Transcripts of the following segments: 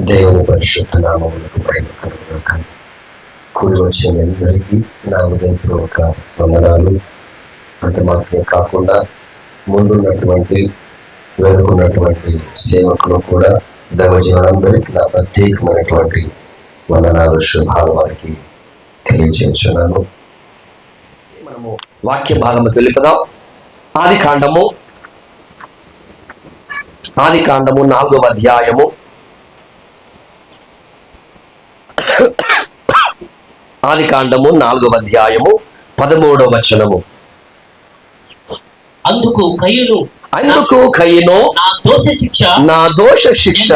దేవుని పరిశుద్ధ నామములకు మహిమ కలుగుగాక. కూడి వచ్చిన అందరికీ నా హృదయపూర్వక వందనాలు. అంత మాత్రమే కాకుండా ముందున్నటువంటి వెనుకున్నటువంటి సేవకులు కూడా దైవజనులందరికీ నా ప్రత్యేకమైనటువంటి వందనాలు, శుభాలు వారికి తెలియజేస్తున్నాను. మనము వాక్య భాగంలోకి వెళ్ళిపోదాం. ఆది కాండము 4వ అధ్యాయము. ఆది కాండము 4వ అధ్యాయము 13వ వచనము. అందుకు కయీను నా దోష శిక్ష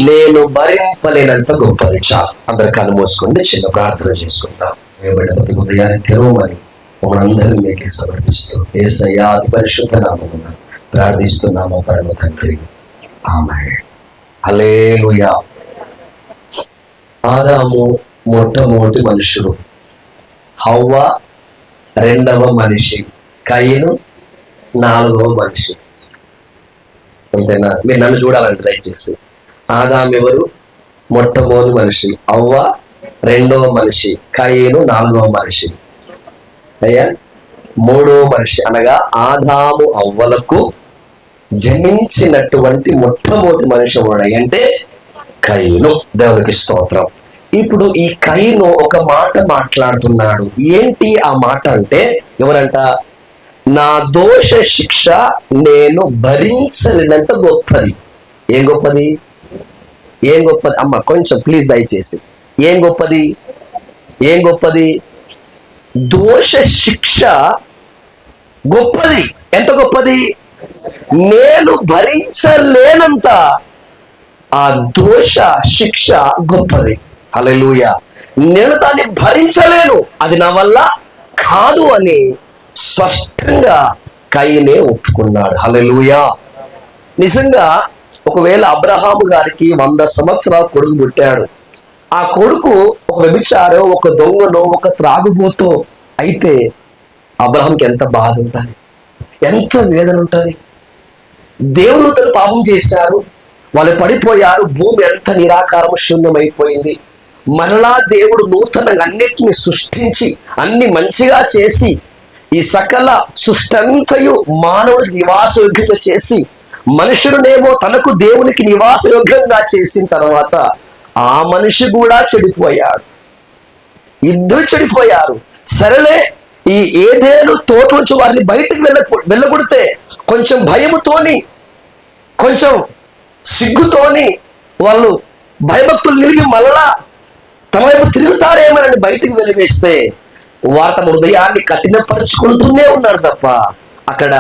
నేను భరింపలేనంత గొప్పది. చాలు, అందరు కళ్ళు మూసుకుంటే చిన్న ప్రార్థన చేసుకుంటాం. ఉదయాన్ని తెరవమని మనందరూ మీకే సమర్పిస్తూ యేసయ్యా అతి పరిశుద్ధ నామమున ప్రార్థిస్తున్నాము పరమ తండ్రి, ఆమేన్. హల్లెలూయా. ఆదాము మొట్టమొదటి మనుషుడు, హవ్వ రెండవ మనిషి, కయీను 4వ మనిషి. అంతేనా? మీరు నన్ను చూడాలంటే దయచేసి. ఆదాము ఎవరు? మొట్టమొదటి మనిషి. హవ్వ రెండవ మనిషి, కయీను 4వ మనిషి. అయ్యా 3వ మనిషి అనగా ఆదాము అవ్వలకు జనించినటువంటి మొట్టమొదటి మనిషి అంటే కయీను. దేవునికి స్తోత్రం. ఇప్పుడు ఈ కయీను ఒక మాట మాట్లాడుతున్నాడు. ఏంటి ఆ మాట అంటే, ఎవరంట? నా దోష శిక్ష నేను భరించలేనంత గొప్పది. ఏం గొప్పది? ఏం గొప్పది? అమ్మ కొంచెం ప్లీజ్ దయచేసి. ఏం గొప్పది? ఏం గొప్పది? దోష శిక్ష గొప్పది. ఎంత గొప్పది? నేను భరించలేనంత ఆ దోష శిక్ష గొప్పది. హల్లెలూయా. నేను దాన్ని భరించలేను, అది నా వల్ల కాదు అని స్పష్టంగా కయీనే ఒప్పుకున్నాడు. హల్లెలూయా. నిజంగా ఒకవేళ అబ్రహాము గారికి 100 సంవత్సరాలు కొడుకు పుట్టాడు. ఆ కొడుకు ఒక వ్యభిచారో, ఒక దొంగనో, ఒక త్రాగుబోతో అయితే అబ్రహాంకి ఎంత బాధ ఉంటుంది, ఎంత వేదన ఉంటుంది. దేవుడు తను పాపం చేశారు, వాళ్ళు పడిపోయారు, భూమి ఎంత నిరాకారం శూన్యమైపోయింది. మరలా దేవుడు నూతనంగా అన్నిటిని సృష్టించి అన్ని మంచిగా చేసి ఈ సకల సృష్టంతయు మానవుడికి నివాసయోగ్యంగా చేసి మనుషుడునేమో తనకు దేవునికి నివాసయోగ్యంగా చేసిన తర్వాత ఆ మనిషి కూడా చెడిపోయాడు. ఇద్దరు చెడిపోయారు. సరేలే, ఈ ఏదేను తోట నుంచి వారిని బయటికి వెళ్ళగొడితే కొంచెం భయముతోని, కొంచెం సిగ్గుతోని వాళ్ళు భయభక్తులు నిలిగి మళ్ళా తమ వైపు తిరుగుతారేమోనని బయటికి వెలివేస్తే వారు తమ హృదయాన్ని కఠినపరుచుకుంటూనే ఉన్నారు తప్ప అక్కడ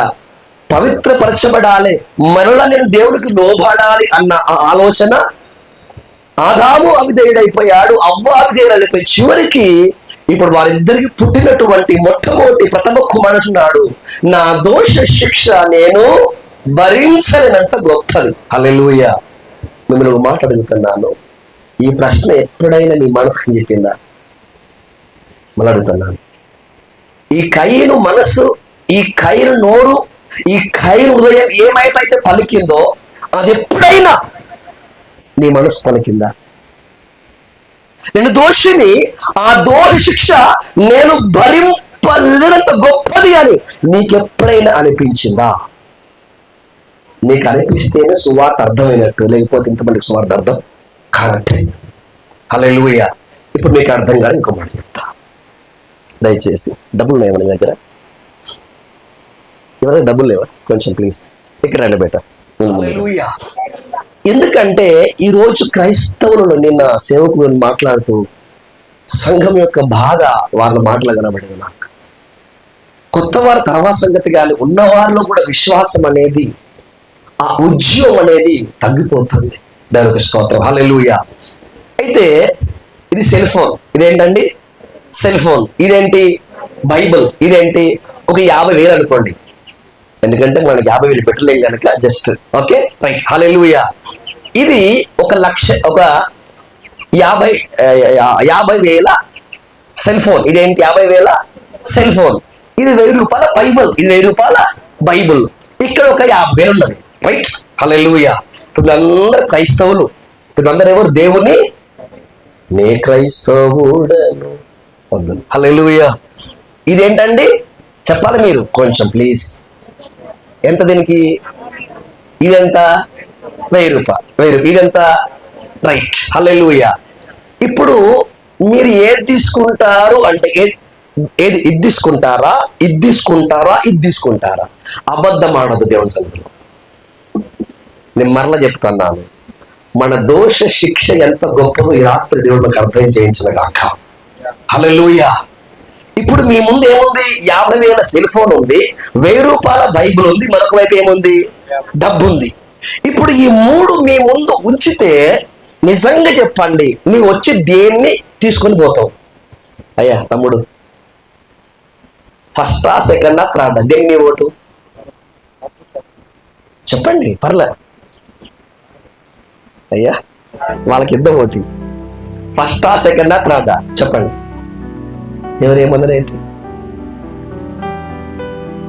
పవిత్రపరచబడాలి, మరలా నేను దేవుడికి లోబడాలి అన్న ఆలోచన. ఆదాము అవిధేయుడైపోయాడు, అవ్వ అవిధేయుడైపోయి చివరికి ఇప్పుడు వారిద్దరికి పుట్టినటువంటి మొట్టమొదటి ప్రథమ కుమారుడున్నాడు. నా దోష శిక్ష నేను భరించలేనంత గొప్పది. హల్లెలూయా. మిమ్మల్ని ఒక మాట అడుగుతున్నాను, ఈ ప్రశ్న ఎప్పుడైనా నీ మనసుకు చెప్పిందా? మళ్ళీ అడుగుతున్నాను. ఈ కయీను మనసు, ఈ కయీను నోరు, ఈ కయీను హృదయం ఏమైతే పలికిందో అది ఎప్పుడైనా నీ మనసు పలికిందా? నేను దోషిని, ఆ దోష శిక్ష నేను భరింపలేనంత గొప్పది అని నీకెప్పుడైనా అనిపించిందా? నీకు అనిపిస్తేనే సువార్త అర్థమైనట్టు, లేకపోతే ఇంతమందికి సువార్త అర్థం కరెక్ట్. హల్లెలూయా. ఇప్పుడు మీకు అర్థం కాదు, ఇంకో మాట చెప్తా. దయచేసి డబ్బులు లేవా నీ దగ్గర? ఎవరైనా డబ్బులు లేవా? కొంచెం ప్లీజ్ ఇక్కడ రండి బేట. హల్లెలూయా. ఎందుకంటే ఈరోజు క్రైస్తవులను నిన్న సేవకులను మాట్లాడుతూ సంఘం యొక్క బాధ వాళ్ళ మాటలు కనబడింది నాకు. కొత్త వారి తర్వాత సంగతి కానీ ఉన్నవారిలో కూడా విశ్వాసం అనేది, ఆ ఉద్యమం అనేది తగ్గిపోతుంది. దానికి స్తోత్రం. హల్లెలూయా. అయితే ఇది సెల్ ఫోన్, ఇదేంటండి సెల్ ఫోన్, ఇదేంటి బైబిల్, ఇదేంటి ఒక 50,000 అనుకోండి. ఎందుకంటే మనకి 50,000 పెట్టలేం కనుక జస్ట్ ఓకే రైట్. హల్లెలూయా. ఇది 1,00,000, ఒక 50,000 సెల్ ఫోన్. ఇదేంటి 50,000 సెల్ ఫోన్. ఇది 1,000 రూపాయల బైబిల్, ఇది 1,000 రూపాయల బైబిల్. ఇక్కడ ఒక 50,000 ఉన్నది. రైట్. హల్లెలూయా. ఇప్పుడు అందరు క్రైస్తవులు, ఇప్పుడు అందరు ఎవరు? దేవుని నే క్రైస్తవుడను. హల్లెలూయా. ఇదేంటండి చెప్పాలి మీరు కొంచెం ప్లీజ్. ఎంత దీనికి? ఇదెంత? 1,000 రూపాయలు. ఇదెంత? రైట్. హల్లెలూయా. ఇప్పుడు మీరు ఏది తీసుకుంటారు అంటే ఏది? ఇది తీసుకుంటారా, ఇది తీసుకుంటారా, ఇది తీసుకుంటారా? అబద్ధం ఆడదు దేవుని సన్నిధిలో. నేను మరలా చెప్తున్నాను, మన దోష శిక్ష ఎంత గొప్పదో ఈ రాత్రి దేవుడు నాకు అర్థం చేయించిన గాక. హల్లెలూయా. ఇప్పుడు మీ ముందు ఏముంది? 50,000 సెల్ ఫోన్ ఉంది, 1,000 రూపాయల బైబిల్ ఉంది, మరొక వైపు ఏముంది? డబ్బు ఉంది. ఇప్పుడు ఈ 3 మీ ముందు ఉంచితే నిజంగా చెప్పండి, నువ్వు వచ్చి దేన్ని తీసుకొని పోతావు? అయ్యా తమ్ముడు, ఫస్టా, సెకండా, థర్డా? దేన్ని నీ ఓటు చెప్పండి, పర్లే. అయ్యా వాళ్ళకి ఇద్దాం ఓటు. ఫస్టా, సెకండా, థర్డా? చెప్పండి. ఎవరేమన్నారు ఏంటి?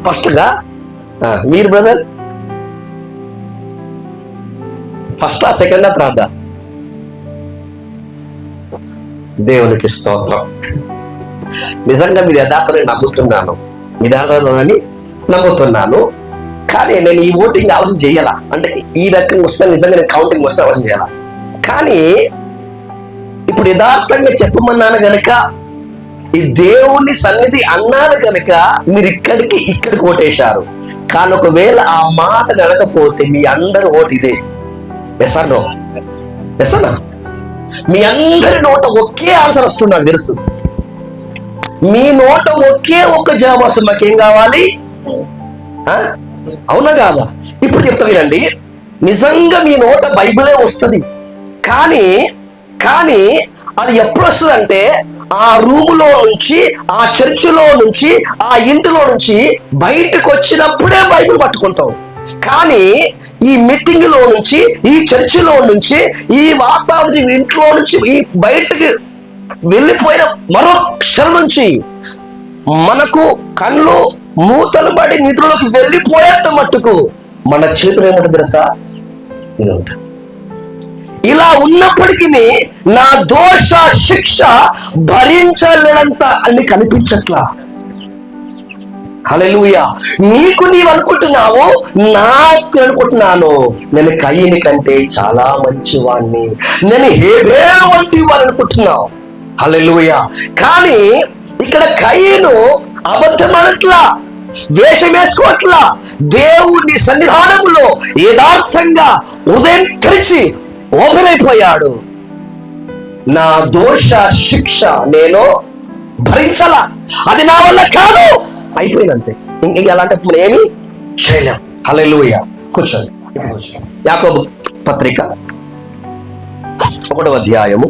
ఫస్ట్గా మీరు బ్రదర్, ఫస్టా, సెకండా, థర్డా? దేవునికి స్తోత్రం. నిజంగా మీరు యథార్థని నమ్ముతున్నాను, మీరు యథార్థని నమ్ముతున్నాను. కానీ నేను ఈ ఓటింగ్ ఆలోచన చేయాల అంటే ఈ రకంగా వస్తే నిజంగా నేను కౌంటింగ్ వస్తే ఆలోచన చేయాల. కానీ ఇప్పుడు యథార్థంగా చెప్పమన్నాను గనక, ఈ దేవుని సన్నిధి అన్నాను కనుక మీరు ఇక్కడికి ఓటేశారు. కానీ ఒకవేళ ఆ మాట నడకపోతే మీ అందరి ఓటు ఇదే. Yes are no? ఎస్ అన్నా? మీ అందరి నోట ఒకే ఆన్సర్ వస్తుంది నాకు తెలుసు. మీ నోట ఒకే ఒక్క జవాబు వస్తుంది. మాకేం కావాలి? అవునా కాదా? ఇప్పుడు చెప్తా వినండి, నిజంగా మీ నోట బైబిలే వస్తుంది. కానీ అది ఎప్పుడు వస్తుంది అంటే ఆ రూములో నుంచి, ఆ చర్చిలో నుంచి, ఆ ఇంటిలో నుంచి బయటకు వచ్చినప్పుడే బైబిల్ పట్టుకుంటాం. కానీ ఈ మీటింగ్ లో నుంచి, ఈ చర్చిలో నుంచి, ఈ వాతావరణ ఇంట్లో నుంచి ఈ బయటకు వెళ్ళిపోయిన మరో క్షణం నుంచి మనకు కళ్ళు మూతలు పడి నిద్రలోకి వెళ్ళిపోయేట మట్టుకు మన చేతులు ఏమంటుంది తెలుసా? ఇది ఉంటుంది. ఇలా ఉన్నప్పటికీ నా దోష శిక్ష భరించలేనంత అని కనిపించట్లా. హల్లెలూయా. నీకు నీవు అనుకుంటున్నావు, నాకు అనుకుంటున్నాను నేను కయ్యని కంటే చాలా మంచివాణ్ణి, నేను హేబేలు వంటి వాడు అనుకుంటున్నావు. హల్లెలూయా. కానీ ఇక్కడ కయ్యను అబద్ధమనట్లా, వేషం వేసుకోవట్లా. దేవుని సన్నిధానంలో యథార్థంగా ఉదయం తెరిచి ఓపెన్ అయిపోయాడు. నా దోష శిక్ష నేను భరించలా, అది నా వల్ల కాదు, అయిపోయినంతే. ఇంక అలాంటి ఏమి చేయలేం. హల్లెలూయా. కూర్చోండి. యాకోబు పత్రిక 1వ అధ్యాయము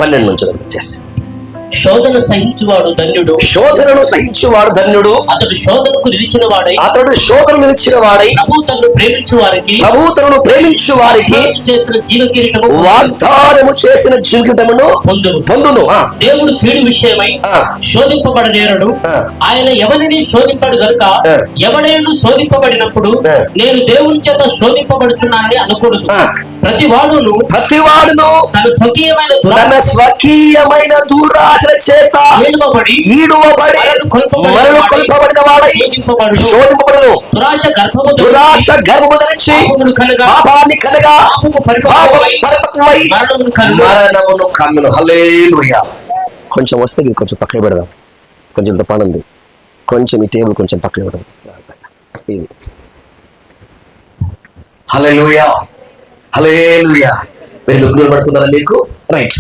12 నుంచి వచ్చేసి, శోధనను సహించువాడు ధన్యుడు, అతడు శోధనకు నిలిచిన వాడై ప్రభువు తనను ప్రేమించు వారికి వాగ్దానము చేసిన జీవితమును పొందును. దేవుడు కీడు విషయమై శోధింపబడనేరడు, ఆయన ఎవరిని శోధింపడు గనుక ఎవడైనా శోధింపబడినప్పుడు నేను దేవుని చేత శోధింపబడుచున్నానని అనకూడదు. ప్రతి వాడును తన స్వకీయమైన దురాశ దురాశల చేత ఈడువబడి మరణ కొల్పబడిన వాడై శోధింపబడును. దురాశ గర్భము ధరించి పాపాన్ని కలగా పరిపక్వమై మరణమును కమ్మును. హల్లెలూయా. కొంచెం వస్తే ఇది కొంచెం పక్కన పెడదాం. కొంచెం ఇంత పని ఉంది. కొంచెం ఈ టేబుల్ కొంచెం పక్కన పెడదాం. ఇది హల్లెలూయా, హల్లెలూయా. మీరు లుగ్గులు పడుతున్నారా మీకు? రైట్.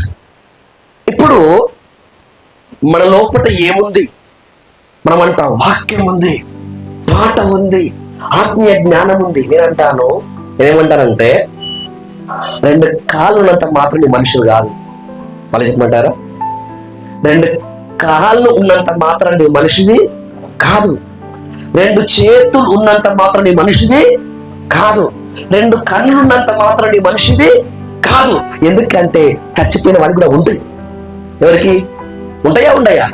ఇప్పుడు మన లోపల ఏముంది? మనం అంటాం వాక్యం ఉంది, పాట ఉంది, ఆత్మీయ జ్ఞానం ఉంది. నేనేమంటానంటే 2 కాళ్ళు ఉన్నంత మాత్రం నీ మనుషులు కాదు. మళ్ళీ చెప్పమంటారా? 2 కాళ్ళు ఉన్నంత మాత్రం నీ మనిషివి కాదు. 2 చేతులు ఉన్నంత మాత్రం నీ మనిషివి కాదు. 2 కళ్ళు ఉన్నంత మాత్రం నీ మనిషివి కాదు. ఎందుకంటే చచ్చిపోయిన వాడికి కూడా ఉంటుంది. ఎవరికి ఉండయా?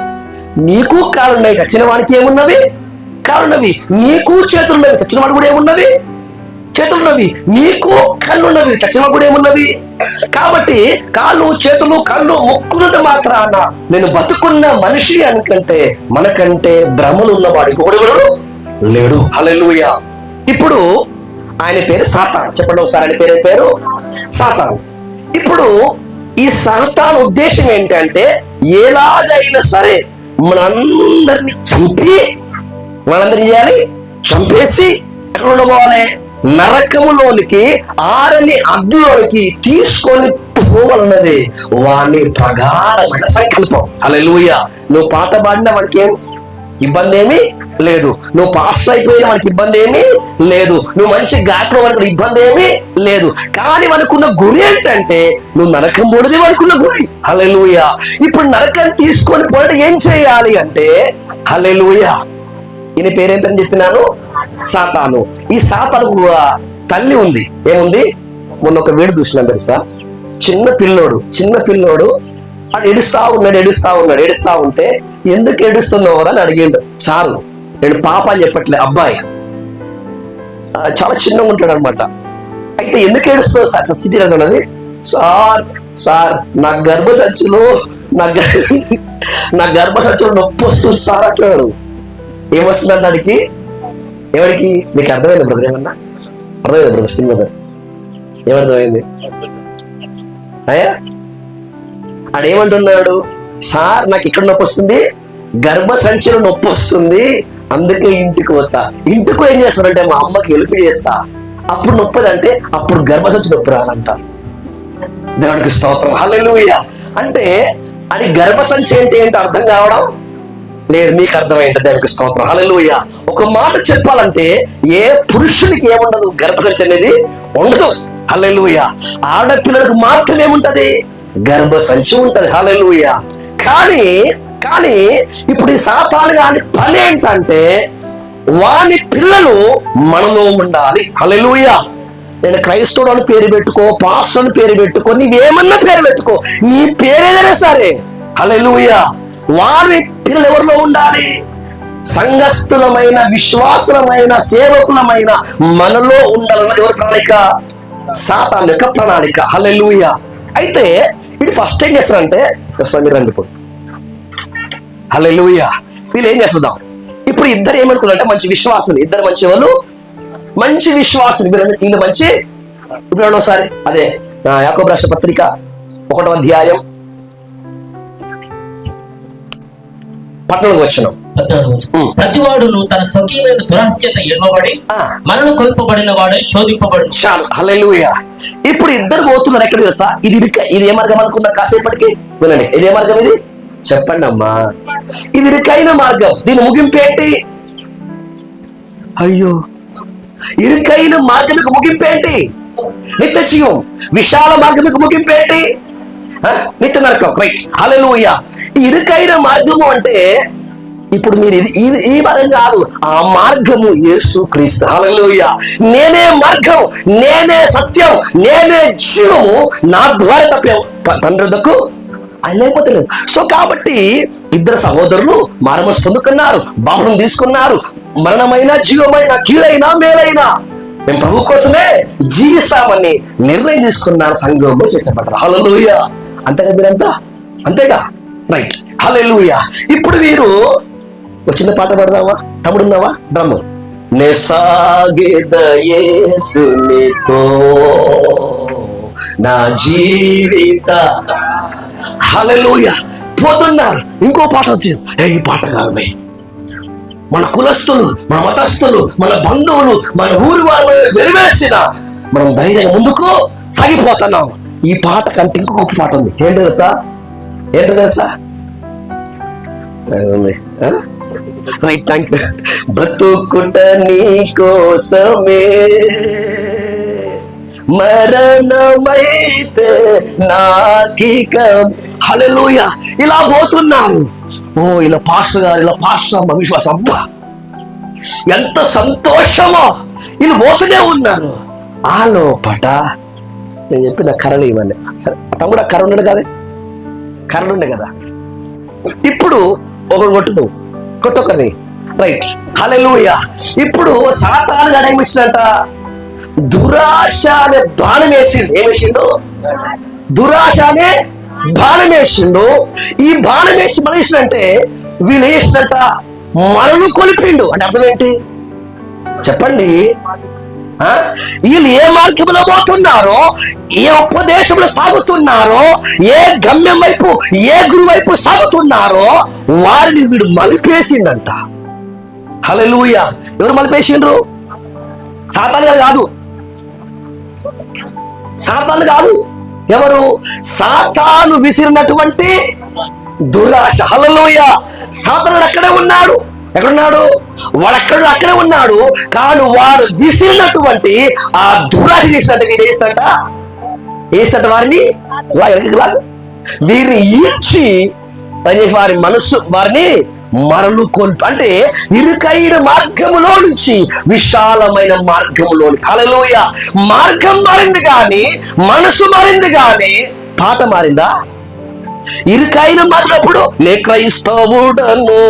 నీకు కాళ్ళున్నాయి, చచ్చిన వాడికి ఏమున్నవి? కాళ్ళున్నవి. నీకు చేతులున్నవి, చచ్చిన వాడు కూడా ఏమున్నవి? చేతులున్నవి. నీకు కళ్ళున్నవి, చచ్చిన వాడు కూడా ఏమున్నవి? కాబట్టి కాళ్ళు, చేతులు, కళ్ళు, ముక్కున్నది మాత్రాన నేను బతుకున్న మనిషి అనుకంటే మనకంటే భ్రమలు ఉన్నవాడు ఇంకొకడు లేడు. హల్లెలూయా. ఇప్పుడు ఆయన పేరు సాతాను. చెప్పండి ఒకసారి. ఆయన పేరు సాతాను. ఇప్పుడు ఈ సాతాను ఉద్దేశం ఏంటంటే ఎలాగైనా సరే మనందరినీ చంపేసి ఎక్కడ ఉండబోవాలి? నరకములోనికి, ఆరని అగ్నిలోనికి తీసుకొని పోవాలన్నది వాని ప్రగాఢమైన సంకల్పం. హల్లెలూయా. నువ్వు పాట పాడినా వాడికి ఏం ఇబ్బంది ఏమీ లేదు. నువ్వు పాస్ అయిపోయినా వాడికి ఇబ్బంది ఏమీ లేదు. నువ్వు మంచి గాయకుడు వాడికి ఇబ్బంది ఏమీ లేదు. కానీ మనకున్న గురి ఏంటంటే నువ్వు నరకం పోడది మనకున్న గురి. హల్లెలూయా. ఇప్పుడు నరకం తీసుకొని పోవడం ఏం చేయాలి అంటే హల్లెలూయా. ఈయన పేరేంటని చెప్పినాను? సాతాను. ఈ సాతాను తల్లి ఉంది. ఏముంది? మొన్న ఒక వీడు చూసినాం తెలుసా? చిన్న పిల్లోడు వాడు ఏడుస్తా ఉంటే ఎందుకు ఏడుస్తున్నావు అని అడిగిండు సారు. నేను పాప అని చెప్పట్లే, అబ్బాయి చాలా చిన్నగా ఉంటాడు అనమాట. అయితే ఎందుకు ఏడుస్తున్నావు సార్? సిటీలో ఉన్నది. సార్ నా గర్భసంచులో నొప్పి వస్తుంది సార్ అంటున్నాడు. ఏమొస్తుందంట వాడికి? ఎవరికి? మీకు అర్థమైంది బ్రదర్? ఏమన్నా అర్థమైంది బ్రదర్? సింగర్ ఏమర్థమైంది అయ్యా? ఆడేమంటున్నాడు? సార్ నాకు ఇక్కడ నొప్పి వస్తుంది, గర్భసంచిలో నొప్పి వస్తుంది, అందుకే ఇంటికి పోతా. ఇంటికి ఏం చేస్తానంటే మా అమ్మకి హెల్ప్ చేస్తా. అప్పుడు నొప్పి అంటే అప్పుడు గర్భసంచి నొప్పి రాదంట. దేవునికి స్తోత్రం. హల్లెలూయా. అంటే అది గర్భసంచి అంటే ఏంటో అర్థం కావడం లేదు. మీకు అర్థమైంది. దేవునికి స్తోత్రం. హల్లెలూయా. ఒక మాట చెప్పాలంటే ఏ పురుషునికి ఏముండదు? గర్భసంచి అనేది ఉండదు. హల్లెలూయా. ఆడపిల్లలకు మాత్రమే ఉంటది, గర్భసంచి ఉంటది. హల్లెలూయా. కానీ ఇప్పుడు ఈ సాతాను గాని పని ఏంటంటే వాని పిల్లలు మనలో ఉండాలి. హల్లెలూయా. నేను క్రైస్తవుడు అని పేరు పెట్టుకో, పాస్టర్ అని పేరు పెట్టుకో, నీవేమన్నా పేరు పెట్టుకో, నీ పేరేదైనా సరే హల్లెలూయా, వారి పిల్లలు ఎవరిలో ఉండాలి? సంఘస్థులమైన, విశ్వాసులమైన, సేవకులమైన మనలో ఉండాలన్నది ఎవరి ప్రణాళిక? సాతాను యొక్క ప్రణాళిక. హల్లెలూయా. అయితే ఇది ఫస్ట్ ఏం చేస్తారంటే మీరు రండి ఇప్పుడు. హల్లెలూయా. వీళ్ళు ఏం చేస్తుందాం? ఇప్పుడు ఇద్దరు ఏమనుకున్నారంటే మంచి విశ్వాసులు, ఇద్దరు మంచి వాళ్ళు, మంచి విశ్వాసులు. వీళ్ళు మంచి. ఇప్పుడు ఒకసారి అదే యాకోబు రాసిన పత్రిక 1వ అధ్యాయం 14వ వచనం. ప్రతివాడును తన స్వకీయమైన దురాశ చేత ఇవ్వబడి మరణ కొల్పబడిన వాడే శోధింపబడి. చాలు. హల్లెలూయా. ఇప్పుడు ఇద్దరు పోతున్నారు ఎక్కడ తెలుసా? ఇది ఏ మార్గం అనుకున్నా కాసేపటికి వినండి. ఇది ఏ మార్గం? ఇది చెప్పండి అమ్మా. ఇది ఇరుకైన మార్గం. దీని ముగింపు ఏంటి? అయ్యో, ఇరుకైన మార్గం ముగింపు ఏంటి? నిత్య జీవం. విశాల మార్గం ముగింపు ఏంటి? నిత్య నరకం. రైట్. హల్లెలూయా. ఇరుకైన మార్గము అంటే ఇప్పుడు మీరు ఈ మార్గం కాదు, ఆ మార్గము యేసు క్రీస్తు. హల్లెలూయా. నేనే మార్గం, నేనే సత్యం, నేనే జీవము, నా ద్వారా తప్ప తండ్రి వద్దకు ఆయన లేకపోతలేదు. సో కాబట్టి ఇద్దరు సహోదరులు మారమనసు పొందుకున్నారు, బాప్తిసం తీసుకున్నారు. మరణమైన, జీవమైన, కీడైనా, మేలైనా మేము ప్రభు కోసమే జీవిస్తామని నిర్ణయం తీసుకున్నారు. సంఘంలో చేర్చబడ్డారు. హల్లెలూయా. అంతేగా మీరంతా? అంతేగా? రైట్. హల్లెలూయా. ఇప్పుడు వీరు ఒక చిన్న పాట పాడదామా? తమ్ముడున్నావా? డ్రమ్ము. నే సాగేద యేసునితో నా జీవిత. హల్లెలూయా. పోతున్నారు. ఇంకో పాట వచ్చింది. ఈ పాట కాదు భయ్, మన కులస్తులు, మన మతస్థులు, మన బంధువులు, మన ఊరి వారు వెలివేసిన మనం ధైర్యంగా ముందుకు సాగిపోతున్నాం. ఈ పాట కంటే ఇంకో గొప్ప పాట ఉంది. ఏంటి తెలుసా? Right, thank you. బ్రతుకుట నీ కోసమే, మరణమైతే నాకిక. హల్లెలూయా. ఇలా పోతున్నారు. ఇలా పాస్టర్ గారు, ఇలా పాస్టర్ అమ్మ విశ్వాసం, అబ్బా ఎంత సంతోషమో. వీళ్ళు పోతూనే ఉన్నారు. ఆ లోపట నేను చెప్పిన కర్రలు ఇవన్నీ. సరే, తమ్ముడు కర్ర ఉన్నాడు కదా, కర్రలు ఉండే కదా. ఇప్పుడు ఒకరు కొట్టొకరిని. రైట్, హల్లెలూయా. ఇప్పుడు సాతాను గడమిచ్చినట దురాశ అనే బాణం వేసిండు. ఏమేసిండు? దురాశ అనే బాణం వేసిండు. ఈ బాణం వేసి మనం వేసినంటే వీళ్ళు వేసినట్ట మనను కొలిపిండు. అంటే అర్థం ఏంటి చెప్పండి? వీళ్ళు ఏ మార్గంలో పోతున్నారో, ఏ ఉపదేశంలో సాగుతున్నారో, ఏ గమ్యం వైపు, ఏ గురువు వైపు సాగుతున్నారో వారిని వీడు మలిపేసిండంట. హల్లెలూయా. ఎవరు మలిపేసిండ్రు? సాతాను కాదు, సాతాను కాదు. ఎవరు? సాతాను విసిరినటువంటి దురాశ. హల్లెలూయా. సాతానుడు అక్కడే ఉన్నాడు. ఎక్కడున్నాడు? అక్కడే ఉన్నాడు. కానీ వాడు విసిరినటువంటి ఆ దురాశ చేసినట్టు వీరు వేసినట్టు వారిని వీరిని ఈడ్చి వారి మనస్సు వారిని మరలు కోల్పు. అంటే ఇరుకైన మార్గములో నుంచి విశాలమైన మార్గములోని. హల్లెలూయా. మార్గం మారింది కానీ మనసు మారింది కానీ పాట మారిందా? ఇరుకైన మారినప్పుడు నే క్రైస్తవుడను,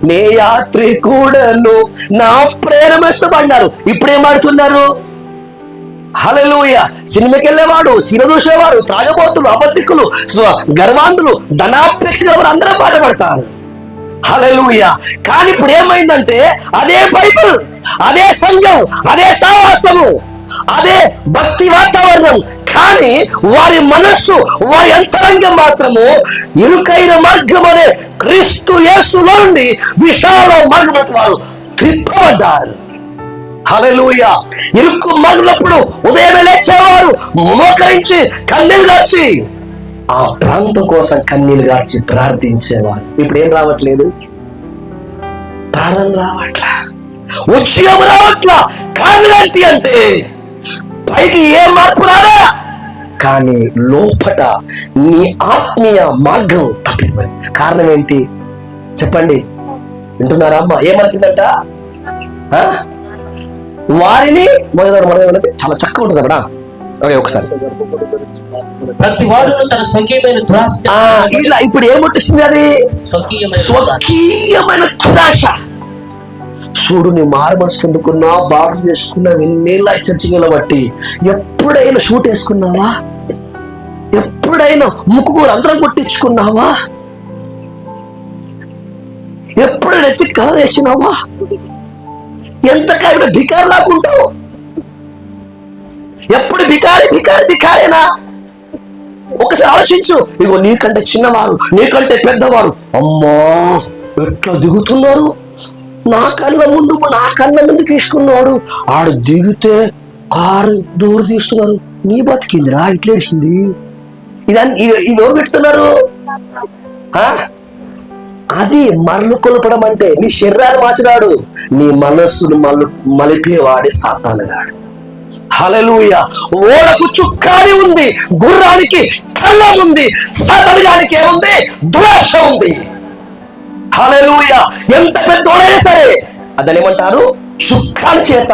నే యాత్రికుడను, నా ప్రేమ ఇష్టపడ్డారు. ఇప్పుడు ఏం ఆడుతున్నారు? హల్లెలూయా. సినిమాకి వెళ్ళేవాడు, సీన చూసేవాడు, తాగబోతులు, అబద్ధికులు, గర్వాంధులు, ధనాపేక్ష గలవారు అందరూ పాట పడతారు. హల్లెలూయా. కానీ ఇప్పుడు ఏమైందంటే అదే బైబిల్, అదే సంఘం, అదే సావాసము, అదే భక్తి వాతావరణం, కానీ వారి మనస్సు, వారి అంతరంగం మాత్రము ఇరుకైన మార్గం అనే క్రీస్తు యేసులో నుండి విశాల మార్గం వారు త్రిప్పబడ్డారు. హల్లెలూయా. ఇరుక్కు మగినప్పుడు ఉదయమే లేచేవారు, మోకరించి కన్నీళ్ళు గార్చి ఆ ప్రాంతం కోసం కన్నీళ్ళు గార్చి ప్రార్థించేవారు. ఇప్పుడు ఏం రావట్లేదు? ప్రాణం రావట్లా, ఉద్యోగం రావట్లా. కారణం ఏంటి అంటే పైకి ఏ మార్పు రాదా, కానీ లోపట నీ ఆత్మీయ మార్గం తప్పిపోయింది. కారణం ఏంటి చెప్పండి? వింటున్నారా అమ్మ? ఏమంటుందంట? వారిని మొదటి చాలా చక్కగా ఉంటుంది అక్కడ. ఓకే, ఒకసారి ఇలా ఇప్పుడు ఏమొచ్చింది? అది స్వకీయమైన దురాశ. చూడు, నీ మారుమనసు పొందుకున్నా, బాగు చేసుకున్నా, ఎన్నేళ్ళ చర్చకి బట్టి ఎప్పుడైనా షూట్ వేసుకున్నావా? ఎప్పుడైనా ముక్కుకూర అందరం కొట్టించుకున్నావా? ఎప్పుడైనా ఎత్తి కలర్ వేసినావా? ఎంతకాయ బికారు లాక్కుంటావు. ఎప్పుడు బికారేనా? ఒకసారి ఆలోచించు. ఇగో నీకంటే చిన్నవారు, నీకంటే పెద్దవారు, అమ్మా ఎట్లా దిగుతున్నారు. నా కళ్ళ ముందుకు తీసుకున్నాడు. ఆడు దిగితే కారు దూరం తీస్తున్నారు. నీ బతికిందిరా, ఇట్లేసింది. ఇది ఎవరు పెడుతున్నారు? అది మరలు కొలపడం అంటే నీ శరీరాన్ని మార్చినాడు, నీ మనస్సును మలిపేవాడే సాతానుగాడు. హల్లెలూయా. ఓడకు చుక్కాని ఉంది, గుర్రానికి కళ్ళం ఉంది, సాతానుగానికి ఏముంది? దురాశ ఉంది. హల్లెలూయా. ఎంత పెద్దోడైనా సరే అదని ఏమంటారు? చుక్కాని చేత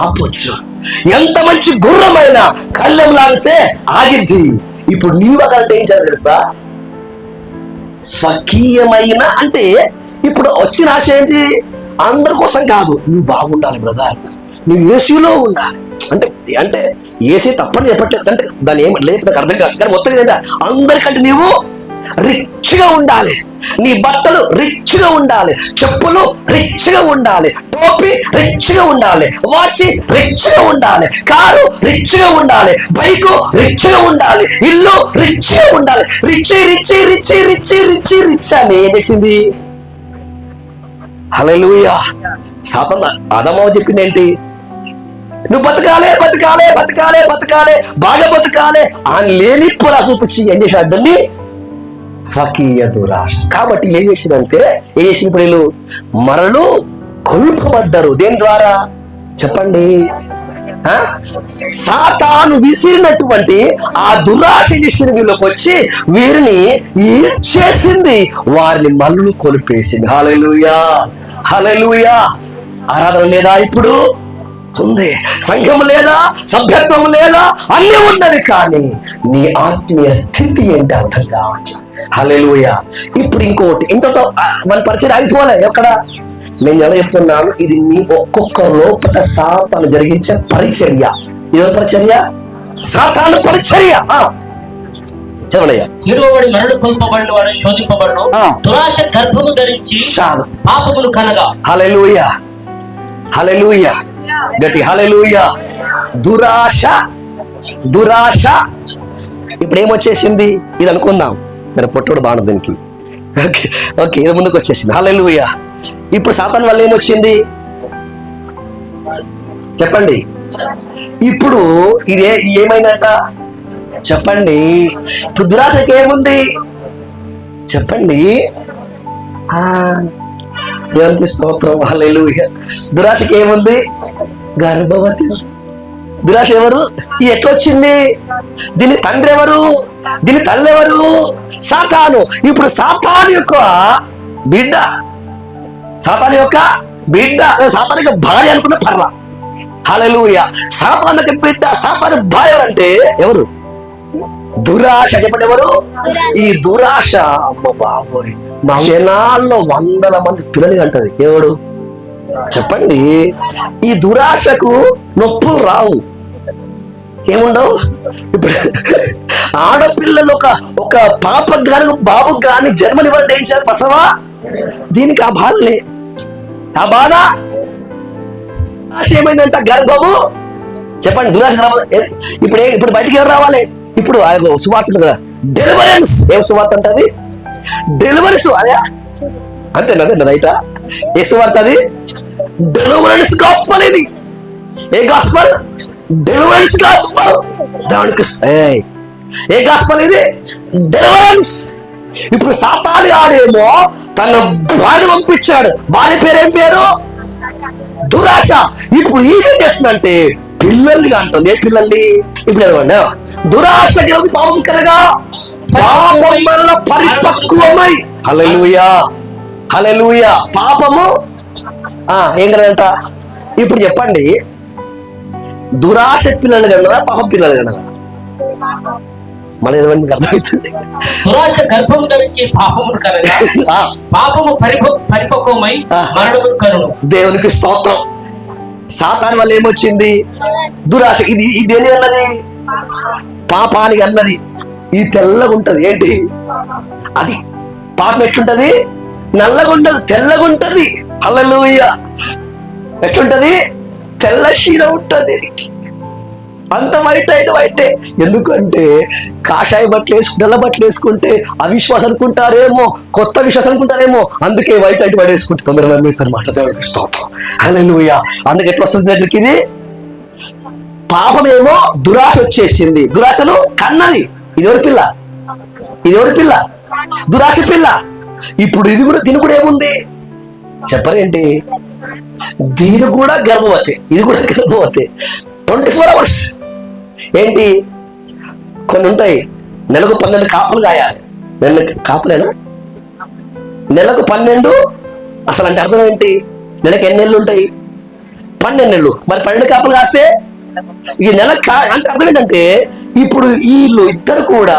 ఆపొచ్చు. ఎంత మంచి గుర్రమైన కళ్ళెం లాగితే ఆగిద్ది. ఇప్పుడు నీవు అదంటే ఏం చేయాలి తెలుసా? స్వకీయమైన అంటే ఇప్పుడు వచ్చిన ఆశ ఏంటి? అందరి కోసం కాదు, నువ్వు బాగుండాలి బ్రదర్, నువ్వు ఏసీలో ఉండాలి. అంటే ఏసీ తప్పని చెప్పట్లేదు, అంటే దాని ఏమి లేదు నాకు అర్థం కాదు. కానీ మొత్తం ఏంటంటే అందరికంటే నీవు రిచ్ రిచ్గా ఉండాలి, నీ బట్టలు రిచ్గా ఉండాలి, చెప్పులు రిచ్గా ఉండాలి, టోపీ రిచ్గా ఉండాలి, వాచ్ రిచ్గా ఉండాలి, కారు రిచ్గా ఉండాలి, బైకు రిచ్గా ఉండాలి, ఇల్లు రిచ్గా ఉండాలి. Rich rich rich rich rich rich అని ఏం చేసింది? హల్లెలూయా. సాతాను ఆదాము చెప్పింది ఏంటి? నువ్వు బతకాలే బతకాలే బతకాలే బతకాలే బాగా బతకాలే అని లేని పొలా చూపించి ఏం చేశాడు? దాన్ని స్వకీయ దురాశ. కాబట్టి ఏం చేసిందంటే, ఏం చేసిన వీళ్ళు మరలు కొల్పబడ్డారు. దేని ద్వారా చెప్పండి? సాతాను విసిరినటువంటి ఆ దురాశ చేసిన వీళ్ళకి వచ్చి వీరిని ఈడ్చేసింది, వారిని మల్లు కొలిపేసింది. హల్లెలూయా హల్లెలూయా. ఆరాధన లేదా? ఇప్పుడు ఉంది. సంఘం లేదా? సభ్యత్వం లేదా? అన్నీ ఉన్నది, కానీ నీ ఆత్మీయ స్థితి ఏంటి అర్థం కావట్లేదు. హల్లెలూయా. ఇప్పుడు ఇంకోటి, ఇంతతో మన పరిచయం ఆగిపోలే. ఎక్కడ నేను ఎలా చెప్తున్నాను, ఇది మీ ఒక్కొక్క లోపల సాతాను జరిగించే పరిచర్య. ఇదో పరిచర్య, సాతాను పరిచర్య. విడువబడి మరణ కొల్పబడిన వాడు శోధింపబడును, దురాశ గర్భము ధరించి పాపములు కనగా. హల్లెలూయా హల్లెలూయా. గట్టి హల్లెలూయా. దురాశ దురాశ ఇప్పుడు ఏమొచ్చేసింది? ఇది అనుకుందాం, సరే పొట్టోడు బాగుంది దీనికి. ఓకే ఓకే, ఇది ముందుకు వచ్చేసింది. హల్లెలూయా. ఇప్పుడు సాతాను వల్ల ఏమొచ్చింది చెప్పండి? ఇప్పుడు ఇది ఏమైందంట చెప్పండి? ఇప్పుడు దురాశకి ఏముంది చెప్పండి? దేవునికి స్తోత్రం. హల్లెలూయా. దురాశకి ఏముంది? గర్భవతి. దురాశ ఎవరు? ఎట్లొచ్చింది? దీని తండ్రి ఎవరు? దీని తల్లి ఎవరు? సాతాను. ఇప్పుడు సాతాను యొక్క బిడ్డ, సాతాను యొక్క బిడ్డ, సాతాను యొక్క భార్య అనుకున్న పర్లా. హల్లెలూయా. సాతాను యొక్క బిడ్డ, సాతాను భార్య అంటే ఎవరు? దురాశ. చెప్పండి ఎవరు? ఈ దురాశ. అమ్మ బాబోయ్, మా జనాల్లో 100 మంది పిల్లలు అంటది. ఎవడు చెప్పండి? ఈ దురాశకు నొప్పులు రావు, ఏముండవు. ఇప్పుడు ఆడపిల్లలు ఒక పాపకు గాని బాబుకు గాని జన్మనివ్వండి, ఏం చేయాలి? ప్రసవా. దీనికి ఆ బాధలే, ఆ బాధ. దురాశ ఏమైందంట? గర్భము. చెప్పండి, దురాశ ఇప్పుడు బయటికి ఎవరు రావాలి? ఇప్పుడు సువార్త కదా, డెలివరెన్స్. ఏం సువార్త అంటది? డెలివరీస్. అదే అంతేనా? రైటా? ఏ సువార్త అది? Deliverance gospel. ఇది ఏ గాస్పల్? Deliverance gospel. దానికి ఏ గాస్పల్ ఇది? డెలివరెన్స్. ఇప్పుడు సాతాను ఆడేమో తన భార్య పంపించాడు, భార్య పేరేం పేరు? దురాశ. ఇప్పుడు ఏం చేస్తుందంటే పిల్లల్ని అంటుంది. ఏ పిల్లల్ని? ఇప్పుడు ఏమన్నా దురాశ పాపం కలగా పాపం వల్ల పరిపక్వమై. హల్లెలూయా హల్లెలూయా. పాపము ఏం కదంట? ఇప్పుడు చెప్పండి, దురాశ పిల్లలు కన్నదా పాపం పిల్లలు కన్నదా? మళ్ళీ ఏదైనా అర్థమవుతుంది. దురాశ గర్భం ధరించి పాపమును కనగా పాపము పరిపక్వమై మరణము కనును. దేవునికి స్తోత్రం. సాతాను వల్ల ఏమొచ్చింది? దురాశ. ఇది ఏది అన్నది? పాపానికి అన్నది. ఇది తెల్లగా ఉంటది. ఏంటి అది? పాపం ఎట్లుంటది? నల్లగా ఉండదు, తెల్లగా ఉంటది. హల్లెలూయా. ఎట్లుంటది? తెల్ల శీల ఉంటది. అంత వైటే. ఎందుకంటే కాషాయ బట్టలు వేసుకుంటే, నల్ల బట్టలు వేసుకుంటే అవిశ్వాసం అనుకుంటారేమో, కొత్త విశ్వాసం అనుకుంటారేమో, అందుకే వైట్ అంటే బయట వేసుకుంటే తొందరగా నమ్మేస్తారు మాట. దేవునికి స్తోత్రం. హల్లెలూయా. అందుకే ఎట్లా వస్తుంది దగ్గరికి? ఇది పాపమేమో దురాశ వచ్చేసింది, దురాశను కన్నది. ఇది ఎవరి పిల్ల? ఇది ఎవరి పిల్ల? దురాశ పిల్ల. ఇప్పుడు దీని కూడా ఏముంది చెప్పరేంటి? దీని కూడా గర్భవతి, ఇది కూడా గర్భవతి. 24 hours. ఏంటి? కొన్ని ఉంటాయి, నెలకు 12 కాపులు కాయాలి. నెలకు కాపులేనా? నెలకు 12. అసలు అంటే అర్థం ఏంటి? నెలకు ఎన్ని నెలలు ఉంటాయి? 12 నెలలు. మరి 12 కాపులు కాస్తే ఈ నెల అంటే అర్థం ఏంటంటే, ఇప్పుడు వీళ్ళు ఇద్దరు కూడా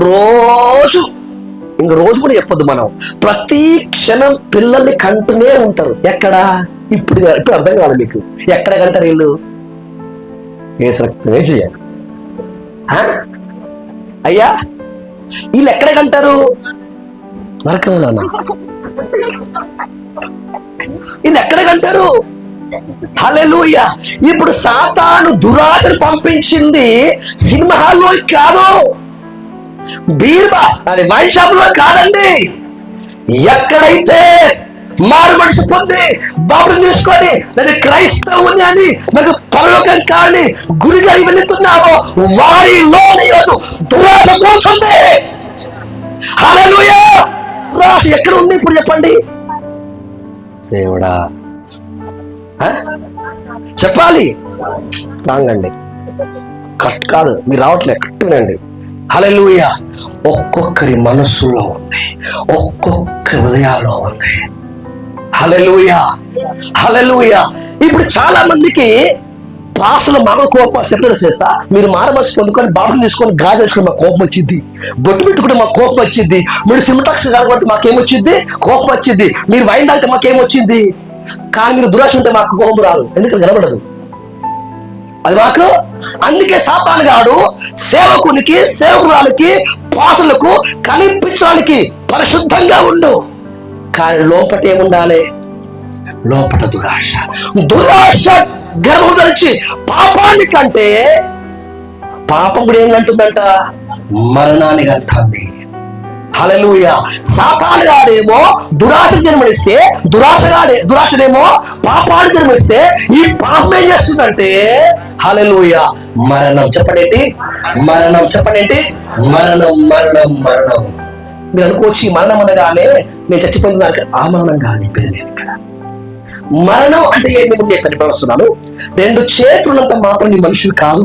రోజు కూడా చెప్పొద్దు, మనం ప్రతి క్షణం పిల్లల్ని కంటూనే ఉంటారు. ఎక్కడ? ఇప్పుడు అర్థం కాదు మీకు. ఎక్కడ కంటారు వీళ్ళు? ఏసరక్తమే చేయాలి. అయ్యా, వీళ్ళు ఎక్కడ కంటారు? నరకంలోనా? ఇది ఎక్కడ కంటారు? హల్లెలూయా. ఇప్పుడు సాతాను దురాశను పంపించింది సినిమా హాల్లో కాదు, బీర్బా అది వైన్ షాప్ లో కాదండి. ఎక్కడైతే మారు మనసు పొంది బాబుని తీసుకొని నేను క్రైస్తవుని అని నాకు పరలోకం కాని గురిగా వెళుతున్నావో వారిలోని దురాశ కూర్చుంది. హల్లెలూయా. రాశి ఎక్కడ ఉంది ఇప్పుడు చెప్పండి దేవుడా? చెప్పాలి. రాంగండి, కరెక్ట్ కాదు, మీరు రావట్లే, కరెక్ట్నండి. హల్లెలూయా. ఒక్కొక్కరి మనస్సులో ఉంది, ఒక్కొక్క హృదయాల్లో ఉంది. హల్లెలూయా, హల్లెలూయా. ఇప్పుడు చాలా మందికి పాసలు మాకు కోపం సెపరేట్ చేస్తా. మీరు మారమర్చి పొందుకొని బాబుని తీసుకొని గాజు వేసుకుని మాకు కోపం వచ్చింది, బొట్టు పెట్టుకుంటే మాకు కోపం వచ్చింది, మీరు సిమ్టాక్స్ కాబట్టి మాకేమొచ్చింది? కోపం వచ్చింది. మీరు వైన్ తాగితే మాకేమొచ్చింది? కానీ మీరు దురాశ ఉంటే మాకు కోపం రాదు, ఎందుకంటే నిలబడదు అది మాకు. అందుకే సాతాను గాడు సేవకునికి, సేవకురాలకి, పాసులకు కనిపించడానికి పరిశుద్ధంగా ఉండు, కానీ లోపట ఏముండాలి? లోపట దురాశ. దురాశ గర్వం ధరించి పాపాన్ని కంటే పాపం కూడా ఏంటంటుందంట? మరణాన్ని కంటుంది. హల్లెలూయా. సాతాను గాడేమో దురాశ జన్మనిస్తే, దురాశనేమో పాపాన్ని జన్మనిస్తే ఈ పాపం ఏం చేస్తుందంటే హల్లెలూయా మరణం. చెప్పండి మరణం, చెప్పండి మరణం, మరణం, మరణం. మీరు అనుకోవచ్చు మరణం అనగానే నేను చచ్చిపోయిన ఆ మరణం కాదు చెప్పేది నేను ఇక్కడ. మరణం అంటే ఏంటి ముందు చెప్పండి వస్తున్నాను. 2 చేతులున్నంత మాత్రం నీ మనుషులు కాదు,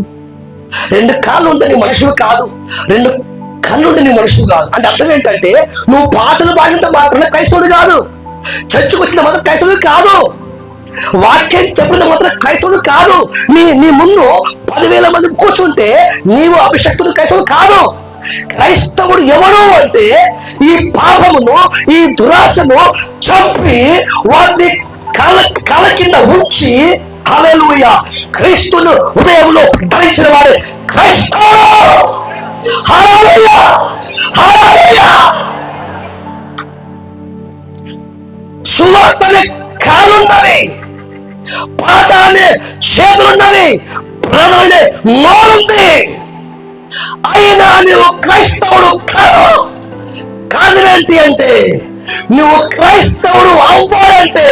2 కాళ్ళు ఉంటే నీ మనుషులు కాదు, 2 కళ్ళు ఉంటే నీ మనుషులు కాదు. అంటే అర్థం ఏంటంటే నువ్వు పాటలు పాడినంత మాత్రమే క్రైస్తవుడు కాదు, చర్చకు వచ్చిన మాత్రం క్రైస్తవుడు కాదు, వాక్యం చెప్పిన మాత్రం క్రైస్తవుడు కాదు. నీ ముందు 10,000 మంది కూర్చుంటే నీవు అభిషక్తుడు క్రైస్తవుడు కాదు. క్రైస్తవుడు ఎవరు అంటే ఈ పాపమును, ఈ దురాశను చంపి వాటిని కళ్ళ కింద ఉంచి హల్లెలూయా క్రీస్తును హృదయంలో ధరించిన వాడే క్రైస్తవుడు. హల్లెలూయా, హల్లెలూయా. సువార్తనే కాలున్నవి, పాట అనే చేతులున్నవి, ప్రజలనే నోరుంది, అయినా నువ్వు క్రైస్తవుడు కాదు. కాదులేంటి అంటే నువ్వు క్రైస్తవుడు అవ్వాలంటే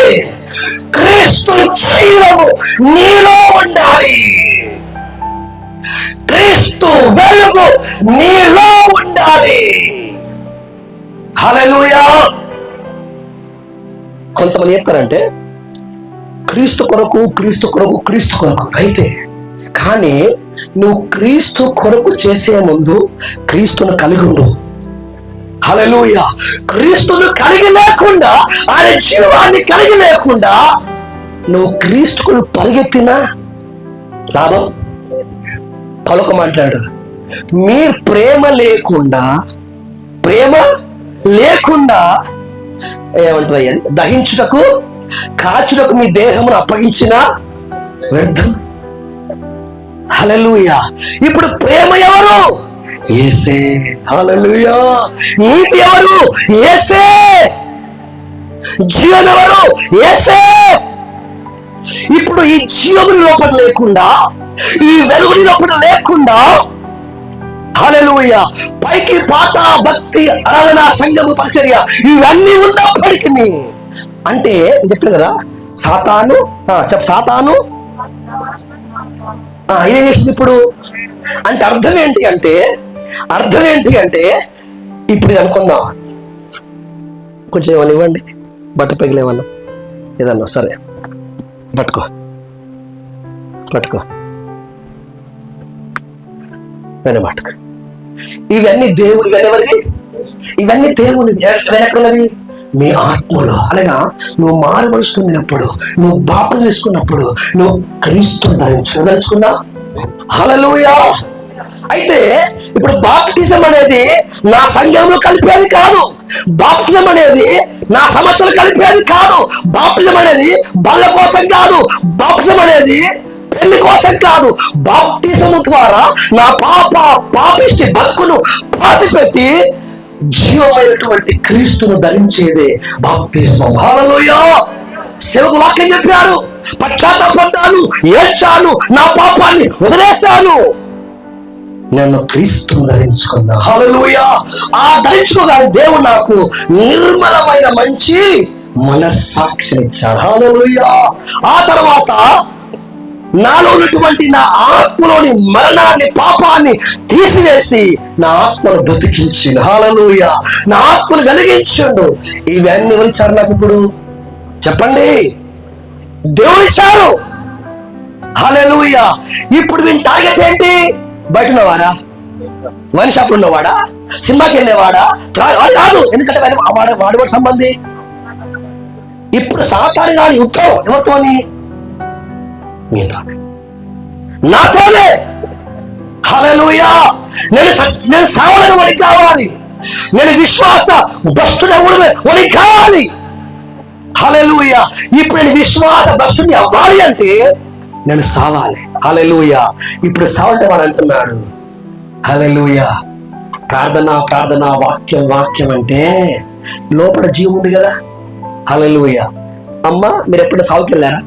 క్రీస్తు జీవము నీలో ఉండాలి, క్రీస్తు వెలుగు నీలో ఉండాలి. హల్లెలూయా. కొంతమంది చెప్తారంటే క్రీస్తు కొరకు, క్రీస్తు కొరకు, క్రీస్తు కొరకు అయితే, కానీ నువ్వు క్రీస్తు కొరకు చేసే ముందు క్రీస్తును కలిగి ఉండు. హల్లెలూయా. క్రీస్తును కలిగి లేకుండా, ఆయన జీవాన్ని కలిగి లేకుండా నువ్వు క్రీస్తుకు పరిగెత్తినా లాభం. పలుక మాట్లాడు. మీ ప్రేమ లేకుండా ఏమంటుంది? దహించుటకు, కాచుటకు మీ దేహమును అప్పగించిన వ్యర్థం. హల్లెలూయా. ఇప్పుడు ప్రేమ ఎవరు? యేసే. హల్లెలూయా. నీతి ఎవరు? యేసే. జీవం ఎవరు? యేసే. ఇప్పుడు ఈ జీవముని లోపల లేకుండా, ఈ వెలుగుని లోపల లేకుండా హల్లెలూయా పైకి పాట, భక్తి, ఆరాధన, సంఘము, పరిచర్య ఇవన్నీ ఉన్నప్పటికీ అంటే చెప్పాను కదా సాతాను సాతాను ఏం చేసింది ఇప్పుడు అంటే అర్థం ఏంటి అంటే ఇప్పుడు ఇది అనుకుందాం, కొంచెం ఏమన్నా ఇవ్వండి, బట్ట పెగిలేమన్నా ఏదన్నా సరే పట్టుకో వెనబాటుకు. ఇవన్నీ దేవుడు వెనవరివి, ఇవన్నీ దేవుని వెనకున్నవి మీ ఆత్మలో. అనగా నువ్వు మారు మనసు పొందినప్పుడు, నువ్వు బాప్తిజం తీసుకున్నప్పుడు నువ్వు క్రీస్తుని ధరించుకున్నా. హల్లెలూయా. అయితే ఇప్పుడు బాప్టిజం అనేది నా సంఘంలో కలిపేది కాదు, బాప్టిజం అనేది నా సమస్యలు కలిపేది కాదు, బాప్టిజం అనేది బల్ల కోసం కాదు, బాప్టిజం అనేది పెళ్లి కోసం కాదు. బాప్టిజం ద్వారా నా పాపిష్టి బతుకును పాతి పెట్టి జీవమైనటువంటి క్రీస్తును ధరించేదే బాప్తిస్మం. హల్లెలూయా. సేవకు వాక్యం చెప్పారు, పశ్చాత్తాపడ్డాను, ఏడ్చాను, నా పాపాన్ని వదిలేశాను, నన్ను క్రీస్తును ధరించుకున్నా. హల్లెలూయా. ఆ ధరించుకోగానే దేవుడు నాకు నిర్మలమైన మంచి మనస్సాక్షినిచ్చాడు. హల్లెలూయా. ఆ తర్వాత నాలో ఉన్నటువంటి నా ఆత్మలోని మరణాన్ని, పాపాన్ని తీసివేసి నా ఆత్మను బ్రతికించిండు. హల్లెలూయా. నా ఆత్మను వెలిగించిండు. ఇవన్నీ ఇచ్చారు నాకు. ఇప్పుడు చెప్పండి, దేవుడు ఇచ్చారు. హల్లెలూయా. ఇప్పుడు వీని టార్గెట్ ఏంటి? బయట ఉన్నవాడా, వైన్ షాప్ ఉన్నవాడా, సినిమాకి వెళ్ళేవాడా? కాదు. ఎందుకంటే వాడు సంబంధి. ఇప్పుడు సాతాను గాని యుద్ధం ఎవరితోని? మీతో, నాతోనే. హల్లెలూయా. నేను సావలను వని కావాలి, నేను విశ్వాస భ్రష్టుడెవడు వని కావాలి. హల్లెలూయా. ఇప్పుడు నేను విశ్వాస భ్రష్టుని అవ్వాలి అంటే నేను సావాలి. హల్లెలూయా. ఇప్పుడు సావటం వాడు అంటున్నాడు. హల్లెలూయా. ప్రార్థన ప్రార్థన, వాక్యం వాక్యం అంటే లోపల జీవం ఉంది కదా. హల్లెలూయా. అమ్మ, మీరు ఎప్పుడు సావుకి వెళ్ళారా?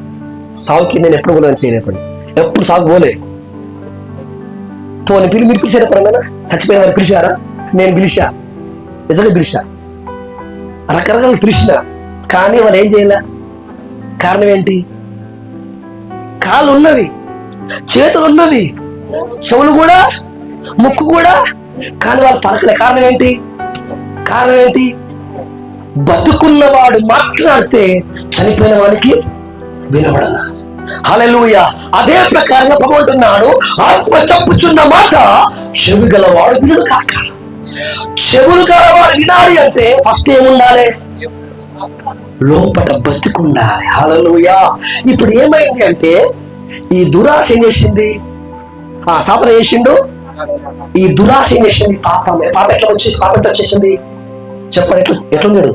సావుకి నేను ఎప్పుడు కూడా చేయలేపండి, ఎప్పుడు సాగు పోలే. పోనీ మీరు పిలిచారు ఎప్పుడన్నా? చచ్చిపోయిన వారు పిలిచారా? నేను పిలిచా, నిజంగా పిలిచా, రకరకాల పిలిచిన, కానీ వాళ్ళు ఏం చేయలే. కారణం ఏంటి? కాళ్ళు ఉన్నవి, చేతులు ఉన్నవి, చెవులు కూడా, ముక్కు కూడా, కానీ వాళ్ళు పలకలే. కారణం ఏంటి? కారణం ఏంటి? బతుకున్నవాడు మాట్లాడితే చనిపోయిన వాడికి వినబడదా. హల్లెలూయా. అదే ప్రకారంగా ప్రభువు అంటున్నాడు, ఆత్మ చెప్పుచున్న మాట చెవి గలవాడు వినుడు కాక. చెవులు గలవాడు వినాలి అంటే ఫస్ట్ ఏముండాలి? లోపల బతుకుండాలి. హల్లెలూయా. ఇప్పుడు ఏమైంది అంటే ఈ దురాశ ఏం చేసింది? సాతాను చేసిండు. ఈ దురాశ ఏం చేసింది? పాపమే. పాపం ఎట్లా వచ్చేసింది? చెప్పండి, ఎట్లున్నాడు?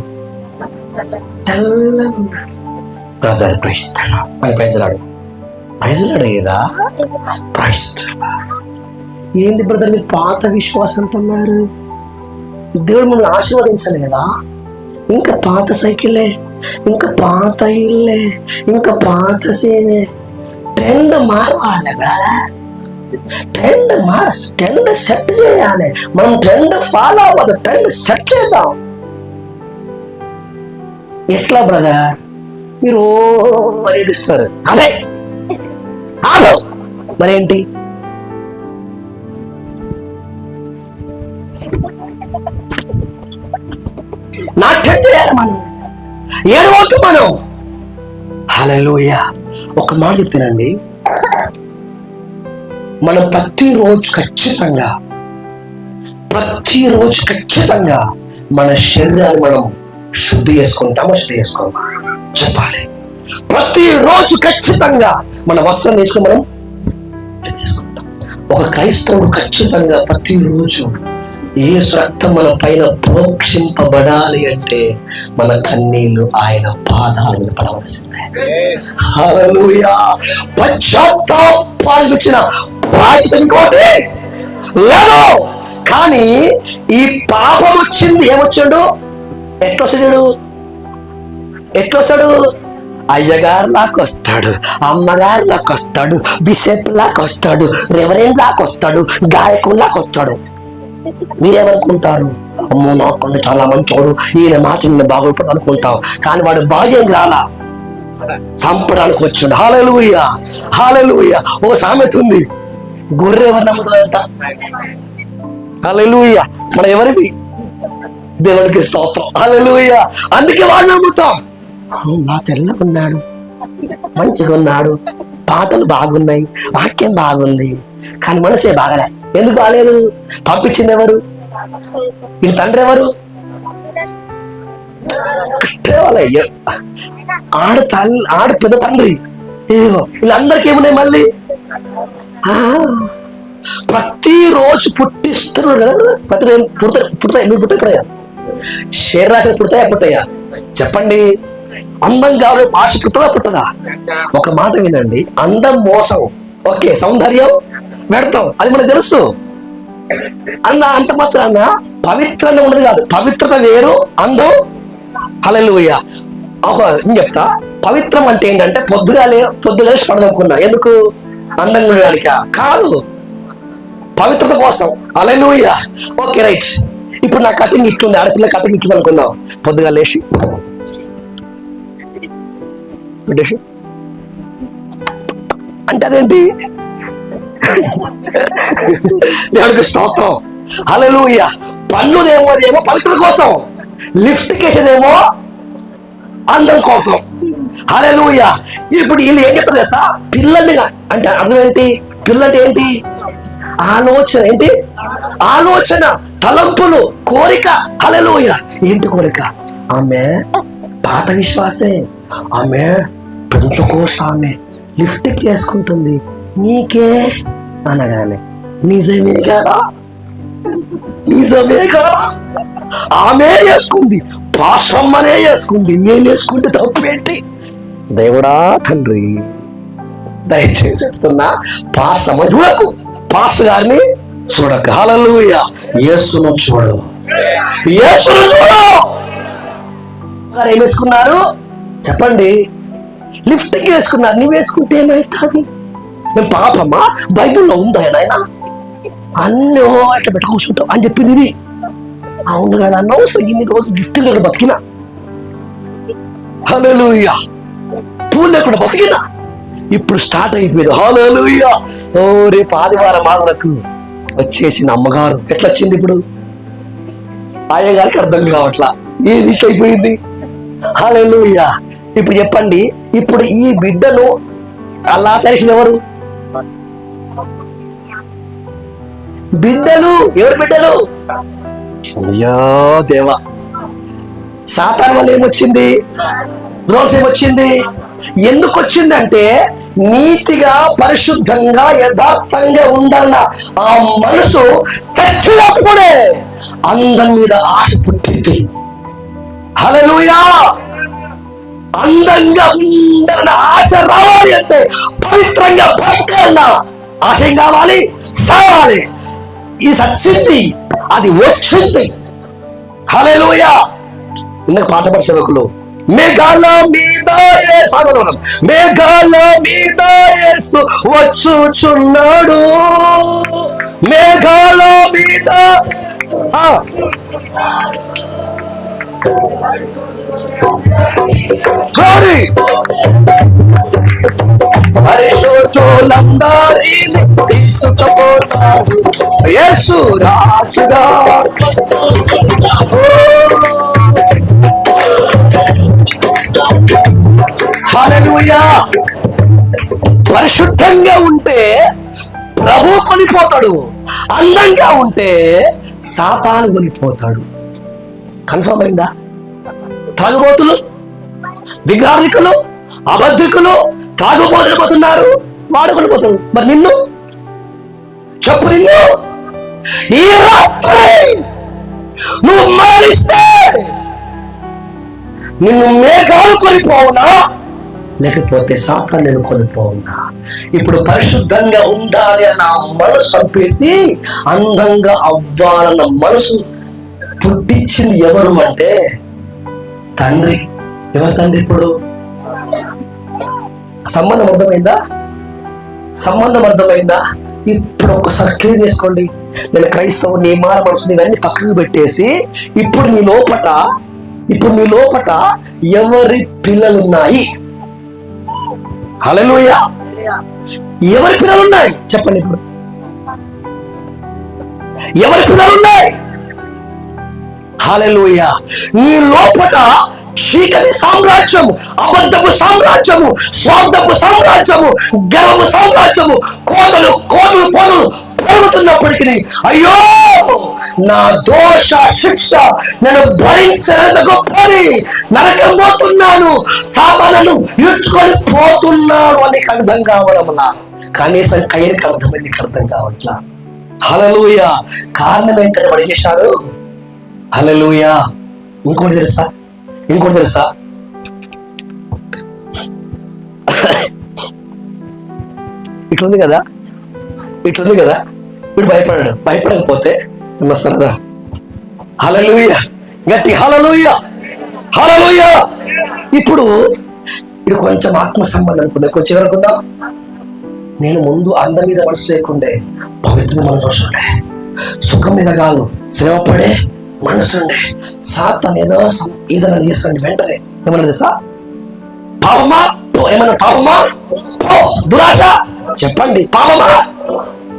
బ్రదర్ ప్రైజ్లాడు కదా. ఏంది బ్రదర్ మీరు పాత విశ్వాసం అంటున్నారు? దేవుడు మిమ్మల్ని ఆశీర్వదించలేదా? ఇంకా పాత సైకిలే, ఇంకా పాత ఇల్లే, ఇంకా పాత సేనే. ట్రెండ్ మారవాలి బ్రదర్. ట్రెండ్ సెట్ చేయాలి. మనం ట్రెండ్ ఫాలో అవ్వదు, ట్రెండ్ సెట్ చేద్దాం. ఎట్లా బ్రదర్? మీరు ఏడుస్తారు, అదే ఆలో మరేంటి? నాట్యం చేయాలి మనం, ఏడవద్దు మనం. హల్లెలూయా. ఒక మాట చెప్తానండి, మనం ప్రతిరోజు ఖచ్చితంగా మన శరీరాన్ని మనం శుద్ధి చేసుకోమా చెప్పాలి. ప్రతిరోజు ఖచ్చితంగా మన వస్త్రం వేసుకుని మనం చేసుకుంటాం. ఒక క్రైస్తవుడు ఖచ్చితంగా ప్రతిరోజు యేసు రక్తం మన పైన ప్రోక్షింపబడాలి అంటే మన కన్నీళ్లు ఆయన పాదాల మీద పడవలసిందే. హల్లెలూయా. పశ్చాత్తాపానికి వచ్చిన బాధ్యత ఇంకోటి లేదు. కానీ ఈ పాపం వచ్చింది, ఏమొచ్చాడు? ఎట్లొస్తాడు? అయ్యగారు లాగా వస్తాడు, అమ్మగారు లాగా వస్తాడు, బిషప్ లాగా వస్తాడు, రెవరెండ్ లాగా వస్తాడు, గాయకుడు లాగా వస్తాడు. మీరేమనుకుంటారు? అమ్మో నాకుండా చాలా మంచోడు, ఈయన మాట నిన్ను బాగోపోదు అనుకుంటావు. కానీ వాడు బాధ్యం రాలా, చంపడానికి వచ్చాడు. హల్లెలూయా. హల్లెలూయా. ఒక సామెత ఉంది, గొర్రె ఎవరు నమ్ముతుందంట? హల్లెలూయా. మన ఎవరివి? దేవునికి స్తోత్రం. హల్లెలూయా. అందుకే వాడు నమ్ముతాం. నా తెల్లగా ఉన్నాడు, మంచిగా ఉన్నాడు, పాటలు బాగున్నాయి, వాక్యం బాగుంది, కానీ మనసే బాగలే. ఎందుకు బాగాలేదు? పంపించింది ఎవరు? ఈ తండ్రి ఎవరు? ఆడ పెద్ద తండ్రి. ఇదిగో వీళ్ళందరికీ ఏమున్నాయి మళ్ళీ? ప్రతిరోజు పుట్టిస్తున్నారు కదా. పుడతాయి. మీరు పుట్టాయా? శరీరాశ పుడతాయా? చెప్పండి. అందం కావాలి, ఆశ పుట్టదా? ఒక మాట వినండి, అందం మోసం, ఓకే, సౌందర్యం పెడతాం, అది మనకు తెలుసు. అంత మాత్రాన పవిత్రంగా ఉండదు కాదు, పవిత్రత వేరు, అందం. హల్లెలూయా. నేను చెప్తా, పవిత్రం అంటే ఏంటంటే పొద్దుగాలే పడదనుకున్నా, ఎందుకు? అందంగా ఉండడానిక కాదు, పవిత్రత కోసం. హల్లెలూయా. Okay right. ఇప్పుడు నా కటింగ్ ఇట్లుంది, ఆడపిల్ల కటింగ్ ఇట్లుంది అనుకుందాం. పొద్దుగా లేచి అంటే అదేంటి? దేవుడికి స్తోత్రం. హల్లెలూయా. అదేమో పవిత్రత కోసం, లిఫ్ట్ కేసేదేమో అందం కోసం. హల్లెలూయా. ఇప్పుడు వీళ్ళు ఏం చెప్తారు తెలుసా? పిల్లల్ని అంటే అర్థం ఏంటి? పిల్లంటే ఏంటి? ఆలోచన. ఏంటి ఆలోచన? తలంపులు, కోరిక. హల్లెలూయా. ఏంటి కోరిక? ఆమె పాత విశ్వాసే, ఆమె పెంతెకోస్తు, ఆమె లిఫ్ట్ చేసుకుంటుంది. నీకే అనగానే నిజమే కదా, నిజమే కదా, ఆమె వేసుకుంది, పాసమ్మనే వేసుకుంది, నేను వేసుకుంటే తప్పేంటి? దేవుడా తండ్రి, దయచేసి చెప్తున్నా, పాసమ్మ చూడకు, పాస్ గారిని చూడక. హల్లెలూయా. యేసును చూడు, యేసును చూడు. ఏం వేసుకున్నారు చెప్పండి? లిఫ్ట్కి వేసుకున్నారు. నువ్వు వేసుకుంటే ఏమైతుంది? మేము పాపమ్మా, బైబిల్లో ఉందా నాయన? అన్నీ అట్లా పెట్ట కూర్చుంటావు అని చెప్పింది ఇది. అవును కదా, అనవసరం ఇన్ని రోజులు గిఫ్ట్ లేకుండా బతికినా. హల్లెలూయా. పూలు లేకుండా బతికినా. ఇప్పుడు స్టార్ట్ అయిపోయింది. హల్లెలూయా. ఓ రేపు ఆదివారం ఆదరకు వచ్చేసిన అమ్మగారు ఎట్లా వచ్చింది? ఇప్పుడు అయ్యగారికి అర్థం కావట్లా, ఏ వీక్ అయిపోయింది. హల్లెలూయా. ఇప్పుడు చెప్పండి, ఇప్పుడు ఈ బిడ్డను అలా తెలిసిన ఎవరు? బిడ్డలు. ఎవరు బిడ్డలు? అయ్యో దేవా. సాతాను వల్ల ఏమొచ్చింది? రోల్స్ ఏమొచ్చింది? ఎందుకు వచ్చిందంటే నీతిగా, పరిశుద్ధంగా, యథార్థంగా ఉండాలన్న ఆ మనసు చచ్చినప్పుడే అందం మీద ఆశ పుట్టింది. హల్లెలూయా. అందంగా ఉండాలన్న ఆశ రావాలి అంటే పవిత్రంగా బతకాలన్న ఆశ కావాలి, సావాలి. ఇది సచ్చింది, అది వచ్చింది. హల్లెలూయా. ఇందాక పాట పాడే సేవకులు, మేఘాల మీద మేఘాల మీద యేసు వచ్చుచున్నాడు, మేఘాల మీద. పరిశోధులందరినీ తీసుకుపోతాడు యేసు రాజుగా. హల్లెలూయా. పరిశుద్ధంగా ఉంటే ప్రభు కొనిపోతాడు, అందంగా ఉంటే సాతాను కొనిపోతాడు. కన్ఫర్మ్ అయిందా? తాగుబోతులు, విగ్రహాధికులు, అబద్ధికులు తాగుబోతులు పోతున్నారు, వాడుకొని పోతాడు. మరి నిన్ను చెప్పు, నిన్ను ఈ రాత్రి నువ్వు మారిస్తే నిన్ను మేఘాలు కొనిపోవునా, లేకపోతే సాతాను నేను కొనిపోవునా? ఇప్పుడు పరిశుద్ధంగా ఉండాలి అన్న మనసు చంపేసి అందంగా అవ్వాలన్న మనసు పుట్టించింది ఎవరు అంటే తండ్రి. ఎవరు తండ్రి? ఇప్పుడు సంబంధం అర్థమైందా? సంబంధం అర్థమైందా? ఇప్పుడు ఒక్కసారి క్లియర్ చేసుకోండి. నేను క్రైస్తవు, నీ మార మనసుని ఇవన్నీ పక్కకు పెట్టేసి ఇప్పుడు నీ లోపట ఎవరి పిల్లలున్నాయి? హల్లెలూయా. ఎవరి పిల్లలున్నాయి చెప్పండి? ఇప్పుడు ఎవరి పిల్లలున్నాయి? హల్లెలూయా. నీ లోపట చీకటి సామ్రాజ్యము, అబద్ధపు సామ్రాజ్యము, స్వార్థపు సామ్రాజ్యము, గర్వము సామ్రాజ్యము కోటలు కోటలు కోటలు పెరుగుతున్నప్పటికీ అయ్యో నా దోష శిక్ష నేను భరించలేని గొప్పది, నరకం పోతున్నాను, సామాలను ఇడ్చుకొని పోతున్నాను అని అర్థం కావడంలా, కనీసం కయ్యకి అర్థమైంది, అర్థం కావట్లా. హల్లెలూయా. కారణం ఏంటంటే వాడు చేశాడు. హల్లెలూయా. ఇంకోటి తెలుసా? ఇట్లుంది కదా, వీడు భయపడాడు. భయపడకపోతే వస్తారా? హల్లెలూయా, గట్టి హల్లెలూయా, హల్లెలూయా. ఇప్పుడు ఇది కొంచెం ఆత్మ సంబంధం అనుకుందా, కొంచెం ఎవరుకుందాం. నేను ముందు అందం మీద మనసు లేకుండే పవిత్ర మనసు ఉండే, సుఖం మీద కాదు శ్రమపడే మనసు ఉండే. సాతాను ఏదో ఏదైనా చేస్తాండి వెంటనే ఏమన్నా తెలుసా? పాపమా పో, ఏమన్నా పాపమా పో, దురాశ చెప్పండి పాపమా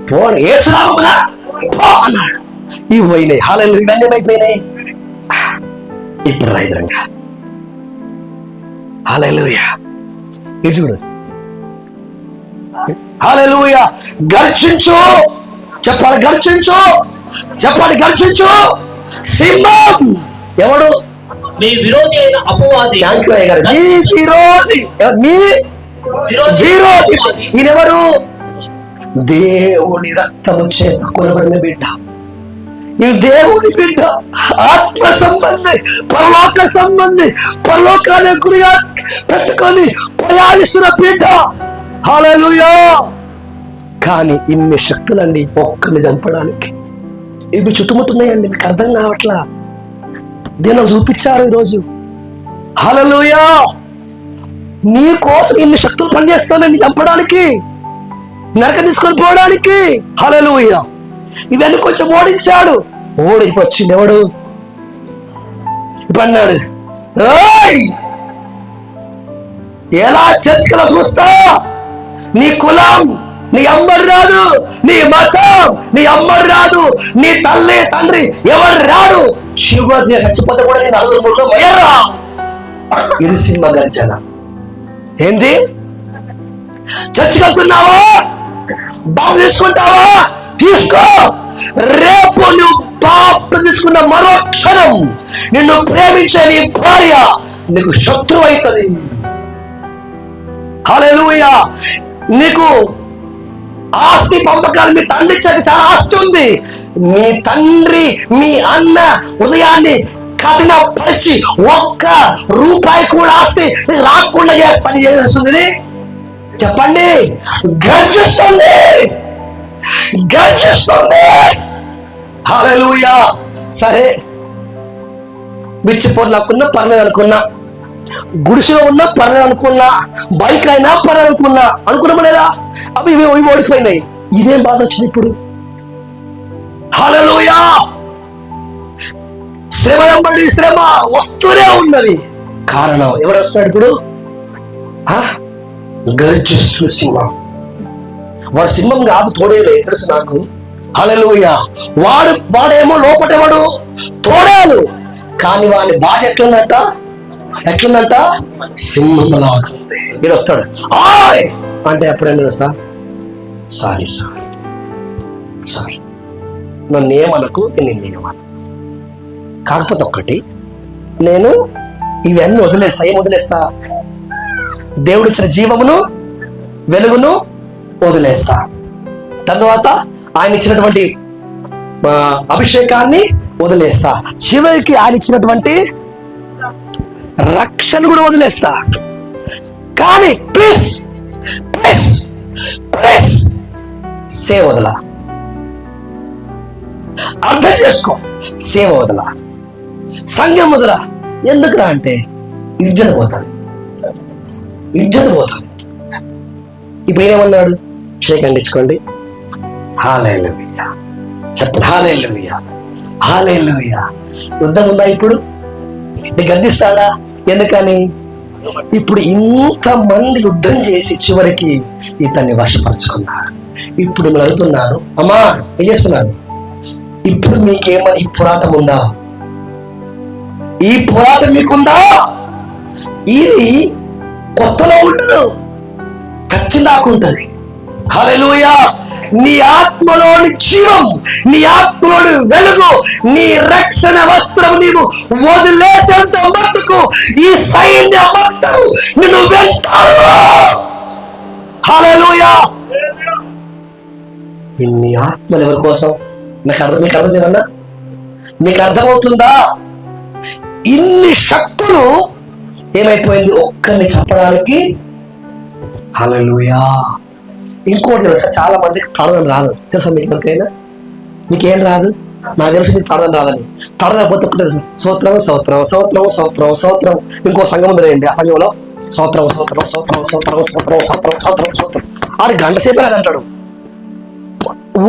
పో, ఏసునామమున పో అన్నాడు. ఇవి పోయినాయి. హల్లెలూయా, ఇవన్నీ అయిపోయినాయి. ఇప్పుడు రైతురంగా హల్లెలూయా. ఇటు చూడు, హల్లెలూయా. గర్జించు చెప్పాలి, గర్జించు చెప్పాలి, గర్జించు. సింహం ఎవడు? మీ విరోధి అయిన అపవాది. థాంక్యూ అయ్య గారు. నీ విరోధి, నీ విరోధి ఈయనెవరు? దేవుని రక్తము చేత కొనబడిన బిడ్డ. ఈ దేవుని బిడ్డ, ఆత్మ సంబంధి, పరలోక సంబంధి, పరలోకాన్ని గురిగా పెట్టుకొని ప్రయాణిస్తున్న బిడ్డ. హల్లెలూయా. కానీ ఇన్ని శక్తులండి ఒక్కరిని చంపడానికి. ఇవి చుట్టుముట్టున్నాయండి, మీకు అర్థం కావట్లా. దీన్ని చూపించారు ఈరోజు. హల్లెలూయా. నీ కోసం ఇన్ని శక్తులు పనిచేస్తానండి చంపడానికి, నరక తీసుకొని పోవడానికి. హల్లెలూయా. ఇవన్నీ కొంచెం ఓడించాడు. ఓడికి వచ్చింది ఎవడు? ఇప్పుడు అన్నాడు, ఎలా చర్చలో చూస్తా? నీ కులం నీ అమ్మడు రాదు, నీ మతం నీ అమ్మడు రాదు, నీ తల్లి తండ్రి ఎవరు రాడు. శివరాజ్ చచ్చిపోతే కూడా నేను అల్లుడు మయ్యరా. ఇది సింహ గర్జన. ఏంటి? చర్చికి వెళ్తున్నావా? బాబు తీసుకుంటావా? తీసుకో. రేపు నువ్వు బాప్తిసం తీసుకున్న మరో క్షణం నిన్ను ప్రేమించే నీ భార్య నీకు శత్రువు అవుతుంది. హల్లెలూయా. నీకు ఆస్తి పంపకాలు, మీ తండ్రి ఇచ్చాక చాలా ఆస్తి ఉంది. మీ తండ్రి మీ అన్న హృదయాన్ని కఠినపరిచి ఒక్క రూపాయి కూడా ఆస్తి రాకుండా చేసి పని చేస్తుంది. చెప్పండి, గర్జిస్తుంది, గర్జిస్తుంది. హల్లెలూయా. సరే, బిచ్చిపోట్లు అనుకున్నా పర్లేదు అనుకున్నా, గుడిసెలో ఉన్నా పర్లేదు అనుకున్నా, బైక్ అయినా పర్లేదు అనుకున్నామా లేదా? అవి ఇవి ఓడిపోయినాయి. ఇదేం బాధ వచ్చింది ఇప్పుడు? హల్లెలూయా. శ్రమ వెంబడి శ్రమ వస్తూనే ఉన్నది. కారణం ఎవరు వస్తాడు ఇప్పుడు? గర్జిస్తూ సింహం. వాడు సింహం కాదు, తోడేలే తెలుసు నాకు. హల్లెలూయా. వాడేమో లోపటేవాడు తోడేలు, కానీ వాడి భాష ఎట్లుందంట? సింహంలాగా ఉంది. వీడు వస్తాడు ఆయ్ అంటే ఎప్పుడైనా తెలుసా? సారీ సారీ సారీ, నన్ను ఏమనకు, నేనేమను. కాకపోతే ఒక్కటి, నేను ఇవన్నీ వదిలేస్తా. ఏం వదిలేస్తా? దేవుడు ఇచ్చిన జీవమును వెలుగును వదిలేస్తా. తర్వాత ఆయన ఇచ్చినటువంటి అభిషేకాన్ని వదిలేస్తా. చివరికి ఆయన ఇచ్చినటువంటి రక్షణ కూడా వదిలేస్తా. కానీ ప్లీజ్ ప్లీజ్ ప్లీజ్ సేవ వదలా. అర్థం చేసుకో, సేవ వదలా, సంఘం వదలా. ఎందుకురా అంటే ఇజ్జత పోతాను, ఇజ్జత పోతాను. ఇప్పుడు ఏమన్నాడు? షేకండి ఇచ్చుకోండి. హల్లెలూయా చెప్పండి. హల్లెలూయా, హల్లెలూయా. యుద్ధం ఉందా ఇప్పుడు? గద్దిస్తాడా? ఎందుకని? ఇప్పుడు ఇంతమంది యుద్ధం చేసి చివరికి ఇతన్ని వశపరుచుకున్నారు. ఇప్పుడు మిమ్మల్ని అడుగుతున్నాను, అమ్మా ఏం చేస్తున్నారు? ఇప్పుడు మీకేమని ఈ పోరాటం ఉందా? ఈ పోరాటం మీకుందా? ఇది కొత్తలో ఉండదు, ఖచ్చితంగా. హల్లెలూయా. నీ ఆత్మలోని జీవం, నీ ఆత్మలోని వెలుగు, నీ రక్షణ వస్త్రం నీవు వదిలేసేంత మట్టుకు ఈ సైన్య మొత్తం నిన్ను వెంటాడు. హల్లెలూయా. ఇన్ని ఆత్మలు ఎవరి కోసం? మీకు అర్థం తినన్నా? మీకు అర్థమవుతుందా? ఇన్ని శక్తులు ఏమైపోయింది ఒక్కరిని చెప్పడానికి. హల్లెలూయా. ఇంకోటి తెలుసా, చాలా మందికి ప్రాణం రాదు తెలుసా మీకు? ఎవరికైనా మీకేం రాదు? నాకు తెలుసు మీకు ప్రార్థన రాదని. ప్రార్థన పోతే ఒకటే తెలుసు, స్తోత్రం స్తోత్రం స్తోత్రం స్తోత్రం స్తోత్రం. ఇంకో సంఘం ఉందండి, ఆ సంఘంలో స్తోత్రం స్తోత్రం స్తోత్రం స్తోత్రం స్తోత్రం స్తోత్రం స్తోత్రం స్తోత్రం. ఆడు గంట సేపు అంటాడు,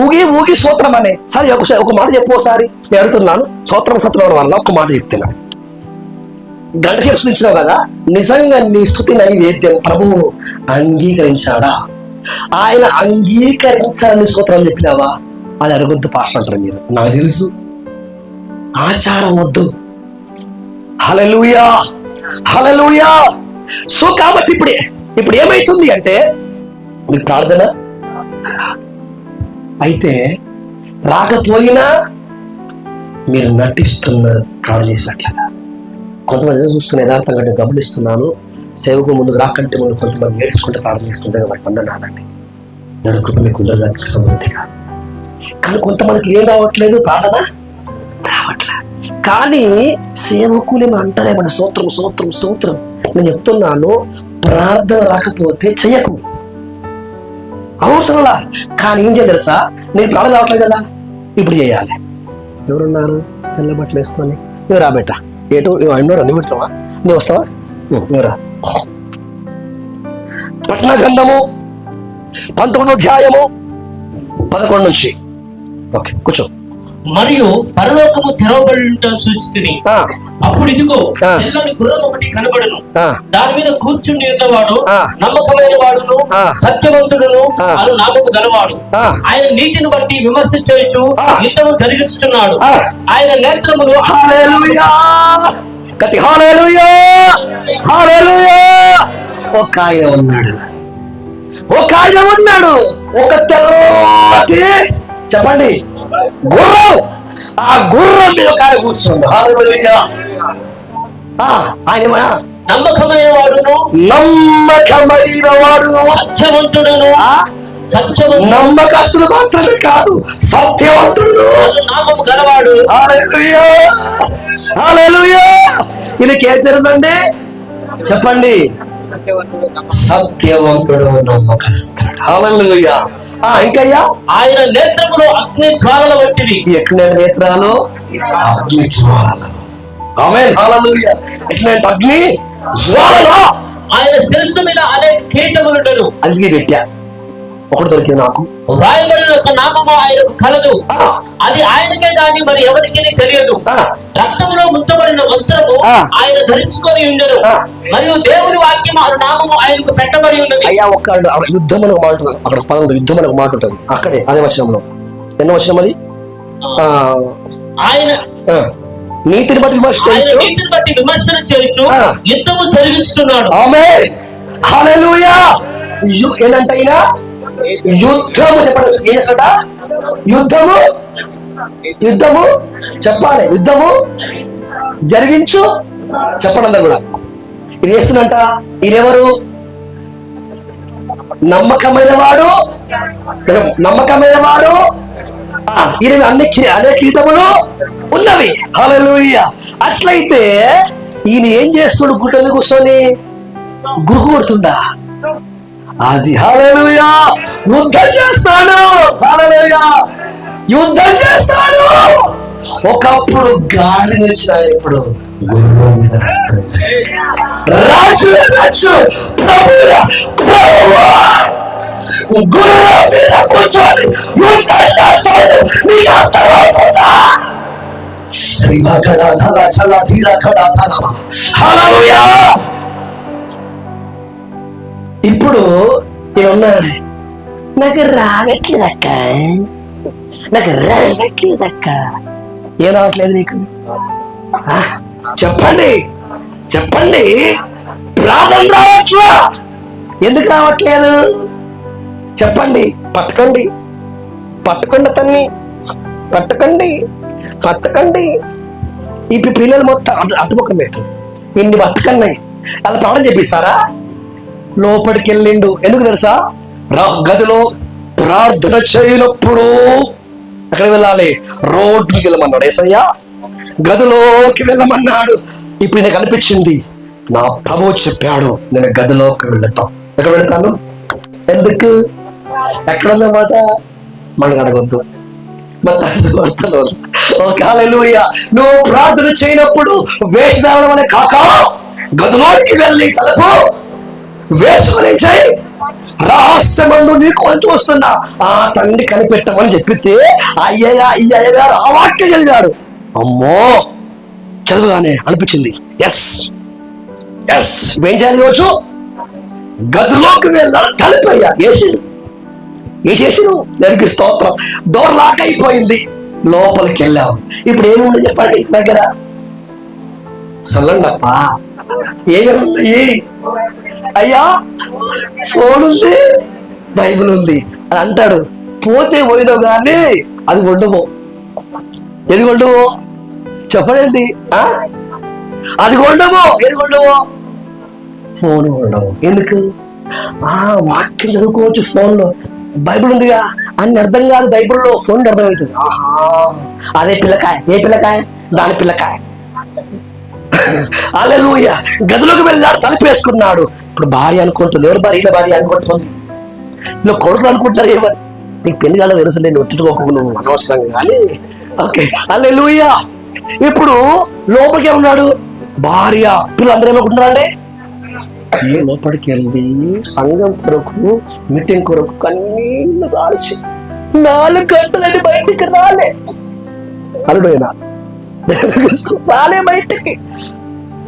ఊగి ఊగి స్తోత్రం అనే. సరే ఒక మాట చెప్పు ఒకసారి, నేను అడుగుతున్నాను. స్తోత్రం స్తోత్రం వల్ల ఒక మాట చెప్తున్నాను. గంట సేపు స్థుతించినావు కదా, నిజంగా నీ స్థుతి నైవేద్యం ప్రభువు అంగీకరించాడా? ఆయన అంగీకరించాలని స్తోత్రం చెప్పినావా? అది అడగొద్దు పాస్టర్ అంటారు మీరు. నాకు తెలుసు, ఆచారం వద్దు. హల్లెలూయా హల్లెలూయా. సో కాబట్టి ఇప్పుడు ఏమైతుంది అంటే, మీకు ప్రార్థన అయితే రాకపోయినా మీరు నటిస్తున్నారు ప్రార్థన చేసినట్లుగా. కొంతమంది చూస్తున్న యథార్థంగా నేను గమనిస్తున్నాను, సేవకు ముందు రాకంటే ముందు కొంతమంది నేర్చుకుంటే ప్రార్థన చేస్తుంది వాటి వందనాలండి. నేను కృప మీకు ఉండడానికి సమృద్ధిగా. కానీ కొంతమందికి ఏం రావట్లేదు, ప్రార్థన రావట్లేదు. కానీ సేవకులేమో అంటారేమన్నా స్తోత్రం స్తోత్రం స్తోత్రం. నేను చెప్తున్నాను, ప్రార్థన రాకపోతే చెయ్యకు, అవసరంలా. కానీ ఏం చేయాలి తెలుసా, నేను ప్రార్థన రావట్లేదు కదా, ఇప్పుడు చేయాలి. ఎవరున్నారు తెల్ల బట్టలు వేసుకొని? నువ్వు రాబెట్ట ఏటో అన్నాడు, నువ్వు పెట్టవా, నువ్వు వస్తావా? నువ్వు రా. పట్టణ గ్రంథము 19వ అధ్యాయము 11 నుంచి. ఓకే, కూర్చో. మరియు పరలోకము తెరవబడి చూస్తుంది. అప్పుడు ఇదిగో తెల్లని గుర్రం ఒకటి కనబడును. దాని మీద కూర్చుని ఉన్నవాడు నమ్మకమైన వాడును సత్యవంతుడును అను నామము గలవాడు. ఆయన నీతిని బట్టి విమర్శించవచ్చు, యుద్ధము జరిగిస్తున్నాడు. ఆయన నేత్రములు ఒక ఆయన ఉన్నాడు, ఒక తెల్లటి, చెప్పండి, గుర్రం. ఆ గుర్రం మీద ఒక ఆయన కూర్చుండు. ఆయన నమ్మకమైన వాడును సత్యవంతుడును. నమ్మకస్తులు మాత్రమే కాదు, సత్యవంతుడు నామము గలవాడు. ఈయనకేం తెలుసండి, చెప్పండి? సత్యవంతుడు, నమ్మకస్తుడు. హల్లెలూయా. ఇంకయ్యా, ఆయన నేత్రములు అగ్ని జ్వాలల వంటివి. ఎక్కడ నేత్రాలు? అగ్ని జ్వాలలు. ఆమేన్, హల్లెలూయా. ఎట్లాంటి అగ్ని జ్వాలలు? ఆయన శిరస్సు మీద అనేక కిరీటములుండెను. అందుకే పెట్టా, ఒకటి దొరికింది నాకు. రాయబడిన ఒక నామము ఆయనకు కలదు, అది ఆయనకే గాని మరి ఎవరికి తెలియదు. రక్తంలో ముంచబడిన వస్త్రము ఆయన ధరించుకొని ఉండెను, మరియు దేవుని వాక్యం అను నామము ఆయనకు పెట్టబడి ఉన్నది. అయ్యా, ఒక్క యుద్ధం అని ఒక మాట ఉంటుంది అక్కడ, పదకొండు యుద్ధం అని ఒక మాట ఉంటుంది అక్కడే, అదే వచనంలో. ఎన్నో వచనం అది? ఆయన నీతిని బట్టి విమర్శన చేయొచ్చు, యుద్ధము జరిగిస్తున్నాడు. ఆమేన్, హల్లెలూయా. ఏంటంటే ఆయన యుద్ధము, చెప్పండి, ఏం చేస్తాడ? యుద్ధము చెప్పాలి, యుద్ధము జరిగించు చెప్పడం కూడా. ఇది చేస్తున్నంట. ఈయనెవరు? నమ్మకమైన వాడు. ఈయన అన్ని కిరీటములు ఉన్నవి. హల్లెలూయా. అట్లయితే ఈయన ఏం చేస్తుడు? గుట్టలు కూర్చొని గురుకు కొడుతుండా? అది హల్లెలూయా. యుద్ధం చేస్తాడు. హల్లెలూయా, యుద్ధం చేస్తాడు. ఒకప్పుడు గాలి వచ్చిన, ఇప్పుడు గుర్రం మీద రాజు గుర్రం మీద కూర్చొని యుద్ధం చేస్తాడు. నీకు అర్థమవుతుందా? హల్లెలూయా. ఇప్పుడు ఏమన్నాడు? నాకు రావట్లేదక్క. ఏం రావట్లేదు నీకు? చెప్పండి. ప్రార్థన రావట్లా? ఎందుకు రావట్లేదు చెప్పండి. పట్టుకోండి అతన్ని, పట్టుకోండి. ఇప్పుడు పిల్లలు మొత్తం అటుముఖం పెట్టు, ఇన్ని పట్టుకన్నాయి. అలా ప్రార్థన చేపిస్తారా? లోపలికి వెళ్ళిండు. ఎందుకు తెలుసా? గదిలో ప్రార్థన చేయనప్పుడు ఎక్కడ వెళ్ళాలి? రోడ్డుకి వెళ్ళమన్నాడు యేసయ్య. గదిలోకి వెళ్ళమన్నాడు. ఇప్పుడు నాకు అనిపించింది, నా ప్రభువు చెప్పాడు, నేను గదిలోకి వెళ్తాం. ఎక్కడ వెళ్తాను? ఎందుకు? ఎక్కడ ఉందన్నమాట మనకు అడగొద్దు. మత్తయి వార్తలో హల్లెలూయా. నువ్వు ప్రార్థన చేయనప్పుడు వేసి రావడం అనే కాక గదిలోనికి వెళ్ళి తలుపు వేసుకుని చేయి. రహస్యమందు నీకు వంతు వస్తున్నా ఆ తండ్రి కనిపెట్టమని చెప్పితే అయ్యగారు ఆ వాక్యం చదివాడు. అమ్మో చదవగానే అనిపించింది ఎస్ ఎస్ ఏం చేయాలి రోజు గదిలోకి వెళ్ళాడు. తలిపోయా వేసేసిను దానికి స్తోత్రం. డోర్ లాక్ అయిపోయింది. లోపలికి వెళ్ళాము. ఇప్పుడు ఏముంది చెప్పండి దగ్గర? చల్లండప్ప ఏముంది? అయ్యా ఫోన్ ఉంది, బైబిల్ ఉంది అని అంటాడు. పోతే పోయినా కానీ అది ఉండవు. ఏది ఉండవు చెప్పండి? అది ఉండవు. ఏది ఉండవు? ఫోన్ ఉండవు. ఎందుకు? వాక్యం చదువుకోవచ్చు ఫోన్లో, బైబిల్ ఉందిగా అని అర్థం కాదు. బైబిల్లో ఫోన్ అర్థమవుతుంది. అదే పిల్లకాయ. ఏ పిల్లకాయ? దాని పిల్లకాయ. హల్లెలూయా. గదిలోకి వెళ్ళాడు, తలుపేసుకున్నాడు. ఇప్పుడు భార్య అనుకుంటుంది. ఎవరు భార్య? భార్య అనుకుంటుంది. నువ్వు కొడుకులు అనుకుంటారు. ఏమని నీకు పెళ్లి కాదు తెలుసు, నేను ఒత్తిట్టుకోకు, నువ్వు అనవసరంగా. కానీ ఓకే హల్లెలూయా. ఇప్పుడు లోపలికి ఉన్నాడు. భార్య పిల్లలందరూ ఏమనుకుంటున్నారండి? లోపలికి వెళ్ళి సంఘం కొరకు, మీటింగ్ కొరకు కన్నీళ్ళు కాల్చి 4 గంటలని బయటికి రాలే. అల్లుడైనా రాలే బయటికి.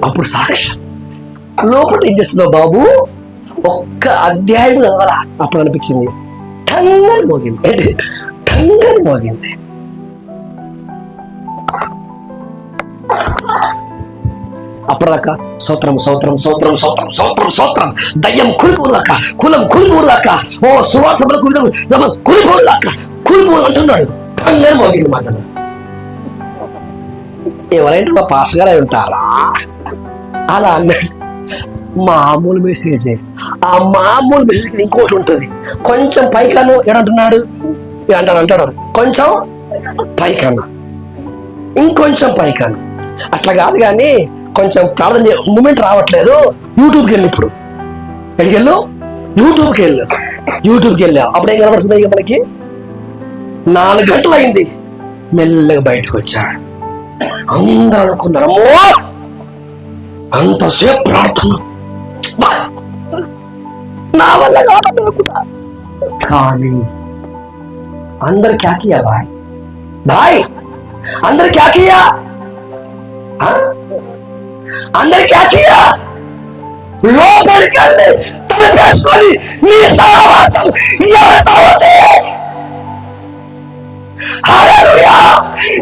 అప్పుడు సాక్ష్యం లోపల ఏం చేస్తున్నావు బాబు? ఒక్క అధ్యాయం చదవరా. అప్పుడు అనిపించింది టంగని మోగింది. టంగని మోగింది. అప్పటిదాకా సూత్రం సూత్రం సూత్రం సూత్రం సూత్రం సూత్రం దయ్యం కూలిపోదాక, కులం కూలిపోదాక, ఓ సువాసముల కూలిపోదాక కూలిపోదు అంటున్నాడు. టంగని మోగింది మాటలు. ఎవరైనా మా పాస్ గారు అయి ఉంటారా? అలా అన్నాడు. మామూలు మెసేజ్. ఆ మామూలు మెసేజ్ ఇంకోటి ఉంటుంది. కొంచెం పైకను ఏడంటున్నాడు అంటాడు. కొంచెం పైకను, ఇంకొంచెం పైకను. అట్లా కాదు కానీ కొంచెం ప్రార్థన మూమెంట్ రావట్లేదు. యూట్యూబ్కి వెళ్ళి ఇప్పుడు ఎడికెళ్ళు, యూట్యూబ్కి వెళ్ళా. అప్పుడు ఏం కనబడుతుంది? ఇక మనకి 4 గంటలు అయింది. మెల్లగా బయటకు వచ్చాడు. అందరూ అనుకున్నారు అంతసేపు ప్రార్థన నా వల్ల కాదు అనుకున్నా. కానీ అందరు క్యాకియా భాయ్ అందరు క్యాకియా అందరు క్యాకియా. లోపలికి వెళ్ళి తలపేసుకొని నీ సహవాసం ఎవరితో ఉంది? హల్లెలూయా.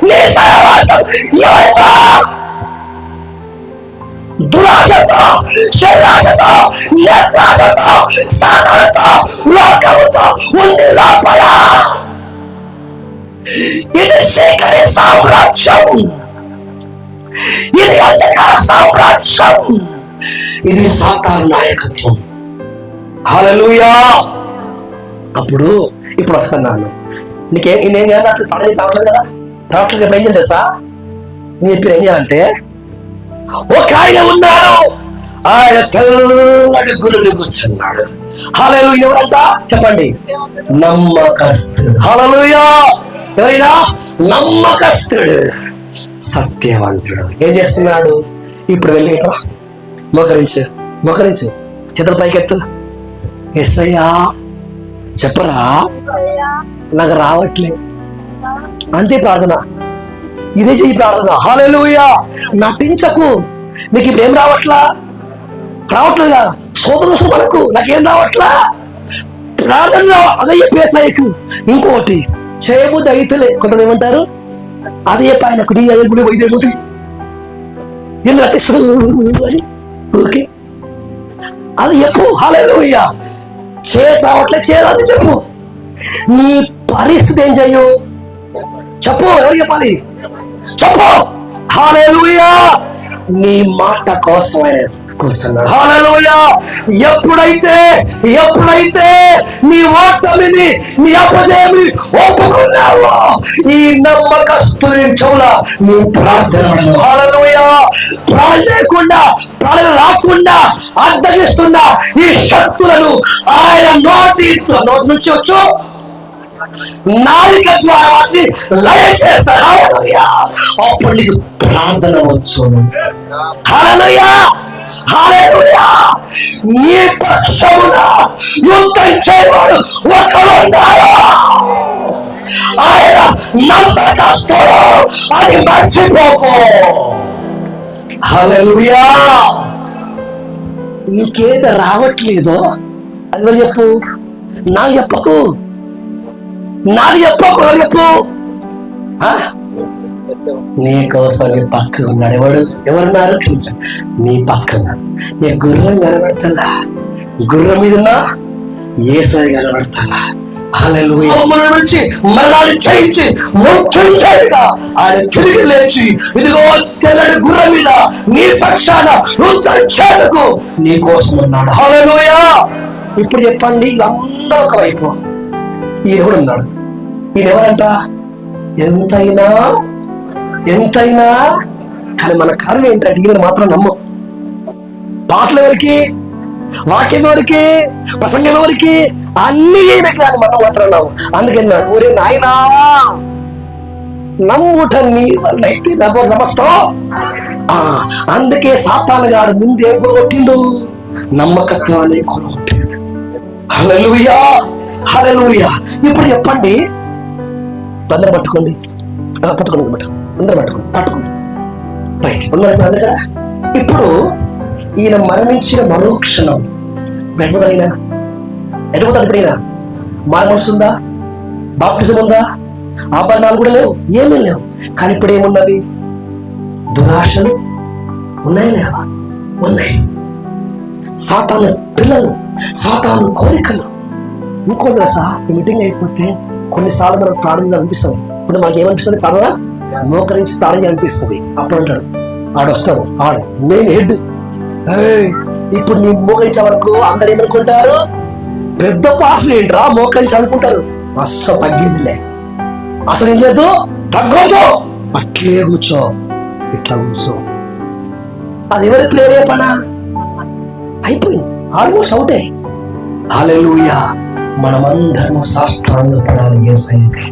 నీ సహవాసం ఎవరితో? దురాశతో, శరీరాశతో, నేత్రాశతో, సాతానుతో, లోకముతో ఉంది లోపల. ఇది చీకటి సామ్రాజ్యం, ఇది అంధకార సామ్రాజ్యం, ఇది సాతాను నాయకత్వం. హల్లెలూయా. ఇప్పుడు వస్తున్నాను. నేనేం చేయాలి? పడేది రావట్లేదు కదా. రావట్లేదు. ఏం చేయాలి తెలుసా? నేను చెప్పి ఏం చేయాలంటే, ఒక ఆయన ఉన్నాడు, ఆయన తెల్లటి గురుని కూర్చున్నాడు. హల్లెలూయా. ఎవరంట చెప్పండి? నమ్మకస్తుడు. హల్లెలూయా. ఎవరైనా? నమ్మకస్తుడు, సత్యవంతుడు. ఏం చేస్తున్నాడు? ఇప్పుడు వెళ్ళి మోకరించు చేతుల పైకెత్తు. యేసయ్యా చెప్పరా, నాకు రావట్లేదు. అంతే ప్రార్థన. ఇదే చెయ్యి ప్రార్థన. హల్లెలూయా. నటించకు. నీకు ఇప్పుడు ఏం రావట్లేదా? సోదరు మనకు నాకేం రావట్లా. ప్రార్థన అదయ్యే పేసాయకు. ఇంకోటి చేయబుద్ధి అయితేలే. కొంతమంది ఏమంటారు? అదే పైనకు నీ అయ్యే గుడి వైద్యుడి ఎందుకు నటిస్తుంది అని. ఓకే అది చెప్పు. హల్లెలూయా. రావట్లే చేయరాదు చెప్పు. నీ పరిస్థితి ఏం చెయ్యు చెప్పు. ఎవరు చెప్పాలి? చెప్పు. హల్లెలూయా. నీ మాట కోసమే కూర్చున్నాడు. హల్లెలూయా. ఎప్పుడైతే నీ ఓటమిని, నీ అపజయాన్ని ఒప్పుకున్నావో, ఈ నమ్మకస్తుని చెవుల నీ ప్రార్థన. హల్లెలూయా. ప్రార్థన చేయకుండా, ప్రార్థన రాకుండా అడ్డగిస్తున్న ఈ శక్తులను ఆయన నోటి నుంచి వచ్చు నాలుక ద్వారా వాటిని లయం చేస్తాడు. హల్లెలూయా. అప్పుడు నీకు ప్రార్థన వచ్చును. హల్లెలూయా. హల్లెలూయా. నీ పక్షమున యుద్ధం చేయవాడు ఒకడు ఉన్నాడు. ఆయన నమ్మకస్తుడు, అది మర్చిపోకు. హల్లెలూయా. నీకేదో రావట్లేదో అది వాళ్ళు చెప్పు. నాకు చెప్పకు, నాకు చెప్పకు, వాళ్ళు చెప్పు. నీ కోసం నీ పక్కన ఉన్నాడు. ఎవరున్నారు? నీ పక్కన నీ గుర్రం కనబడతా, గుర్రం మీద ఉన్నా యేసయ్య కనబడతా. హల్లెలూయా. నుంచి మరణాన్ని జయించి మృత్యుంజయుడిగా ఆయన తిరిగి లేచి ఇదిగో తెల్లటి గుర్రం మీద నీ పక్షాన యుద్ధం చేయకు నీ కోసం ఉన్నాడు. హల్లెలూయా. ఇప్పుడు చెప్పండి, వీళ్ళందరూ ఒకవైపు, ఈయన కూడా ఉన్నాడు. ఈయన ఎవరంట? ఎంతైనా కానీ మన కారణం ఏంటంటే ఈయన మాత్రం నమ్మం. పాటలు ఎవరికి, వాక్యం ఎవరికి, ప్రసంగం ఎవరికి, అన్ని అయినా కానీ మనం మాత్రం నమ్ము. అందుకని ఊరే నాయనా నమ్ముట నీ వల్ల అయితే నమ్మస్తాం. అందుకే సాతాను గాడు ముందే కొట్టిండు, నమ్మకత్వాన్ని కొనుగొట్టిండు. హల్లెలూయా. హల్లెలూయా. ఇప్పుడు చెప్పండి, అందరూ పట్టుకోండి, అందరూ పట్టుకోండి. రైట్, ఉన్నారు కదా. ఇప్పుడు ఈయన మరణించిన మరో క్షణం వెళ్ళిపోతాయినా ఎటుపోతాడు? ఇప్పుడైనా మారమొస్తుందా? బాప్టిజం ఉందా? ఆభరణాలు కూడా లేవు, ఏమీ లేవు. కానీ ఇప్పుడు ఏమున్నది? దురాశలు ఉన్నాయి, లేవా? ఉన్నాయి. సాతాను పిల్లలు, సాతాను కోరికలు. ఇంకోటి తెలుసా, ఈ మీటింగ్ అయిపోతే కొన్నిసార్లు మనకు ప్రార్థన అనిపిస్తుంది. ఇప్పుడు మనకి ఏమనిపిస్తుంది? ప్రార్థన మోకరించి ప్రార్థన అనిపిస్తుంది. అప్పుడు అంటాడు, ఆడొస్తాడు, నేను హెడ్. ఇప్పుడు నీ మోకరించావనుకో అందరు ఏమనుకుంటారు? పెద్ద పాసులు ఏంట్రా మోకరించి అనుకుంటారు. అస్సలు తగ్గేదిలే, అసలు ఏం లేదు, తగ్గదు. అట్లే కూర్చో, ఇట్లా కూర్చో. అది ఎవరి ప్రేరేపణ? అయిపోయింది, ఆల్మోస్ట్ అవుటే. హల్లెలూయా. మనమందరం సాష్టాంగపడాలి యేసయ్యకి.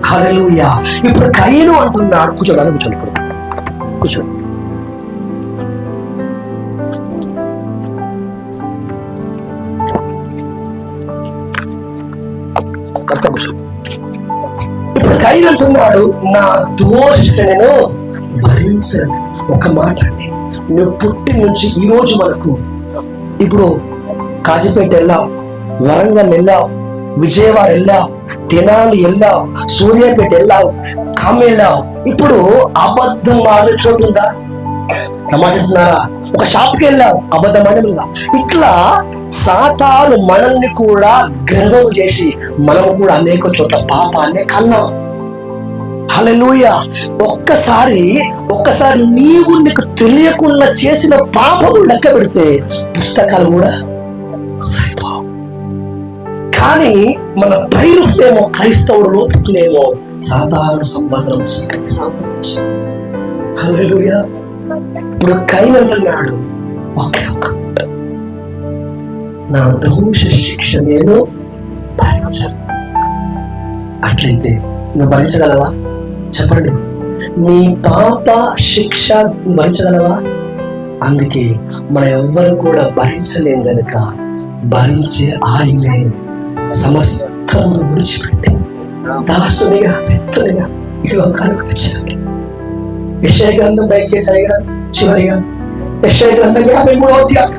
హల్లెలూయా. ఇప్పుడు కయీను అంటున్నాడు, కూర్చోండి. ఇప్పుడు కూర్చోండి. ఇప్పుడు కయీను అంటున్నాడు, నా దోష నేను భరించను. ఒక మాట అండి, నువ్వు పుట్టి నుంచి ఈ రోజు వరకు ఇప్పుడు కాజీపేట వెళ్ళావు, వరంగల్ వెళ్ళావు, విజయవాడ వెళ్ళావు, తెనాలి వెళ్ళావు, సూర్యాపేట వెళ్ళావు, ఖమ్మం వెళ్ళావు. ఇప్పుడు అబద్ధం ఆడే చోటు ఉందా? ఏమంటున్నారా? ఒక షాప్కి వెళ్ళావు, అబద్ధం ఆడలేదా? ఇట్లా సాతాను మనల్ని కూడా గర్వం చేసి మనం కూడా అనేక చోట్ల పాపాన్ని కన్నాం. హల్లెలూయా. ఒక్కసారి నీకు తెలియకుండా చేసిన పాపము లెక్క పెడితే పుస్తకాలు కూడా సరిపోవు. కానీ మన పైరునేమో క్రైస్తవుడు లోపుకునేమో సాధారణ సంబంధం. హల్లెలూయా. ఇప్పుడు కయీను అంటున్నాడు, నా దోష శిక్ష నేను భరించను. అట్లయితే నువ్వు భరించగలవా? చెప్పండి, నీ పాప శిక్ష భరించగలవా? అందుకే మనం ఎవ్వరు కూడా భరించలేం గనుక భరించే ఆయనే సమస్తం విడిచిపెట్టి దాసునిగా పెద్దనిగా ఈ లోకానికి వచ్చాడు. యెషయా గ్రంథం దయచేసాయి కదా, చివరిగా యెషయా గ్రంథం 53వ అధ్యాయం.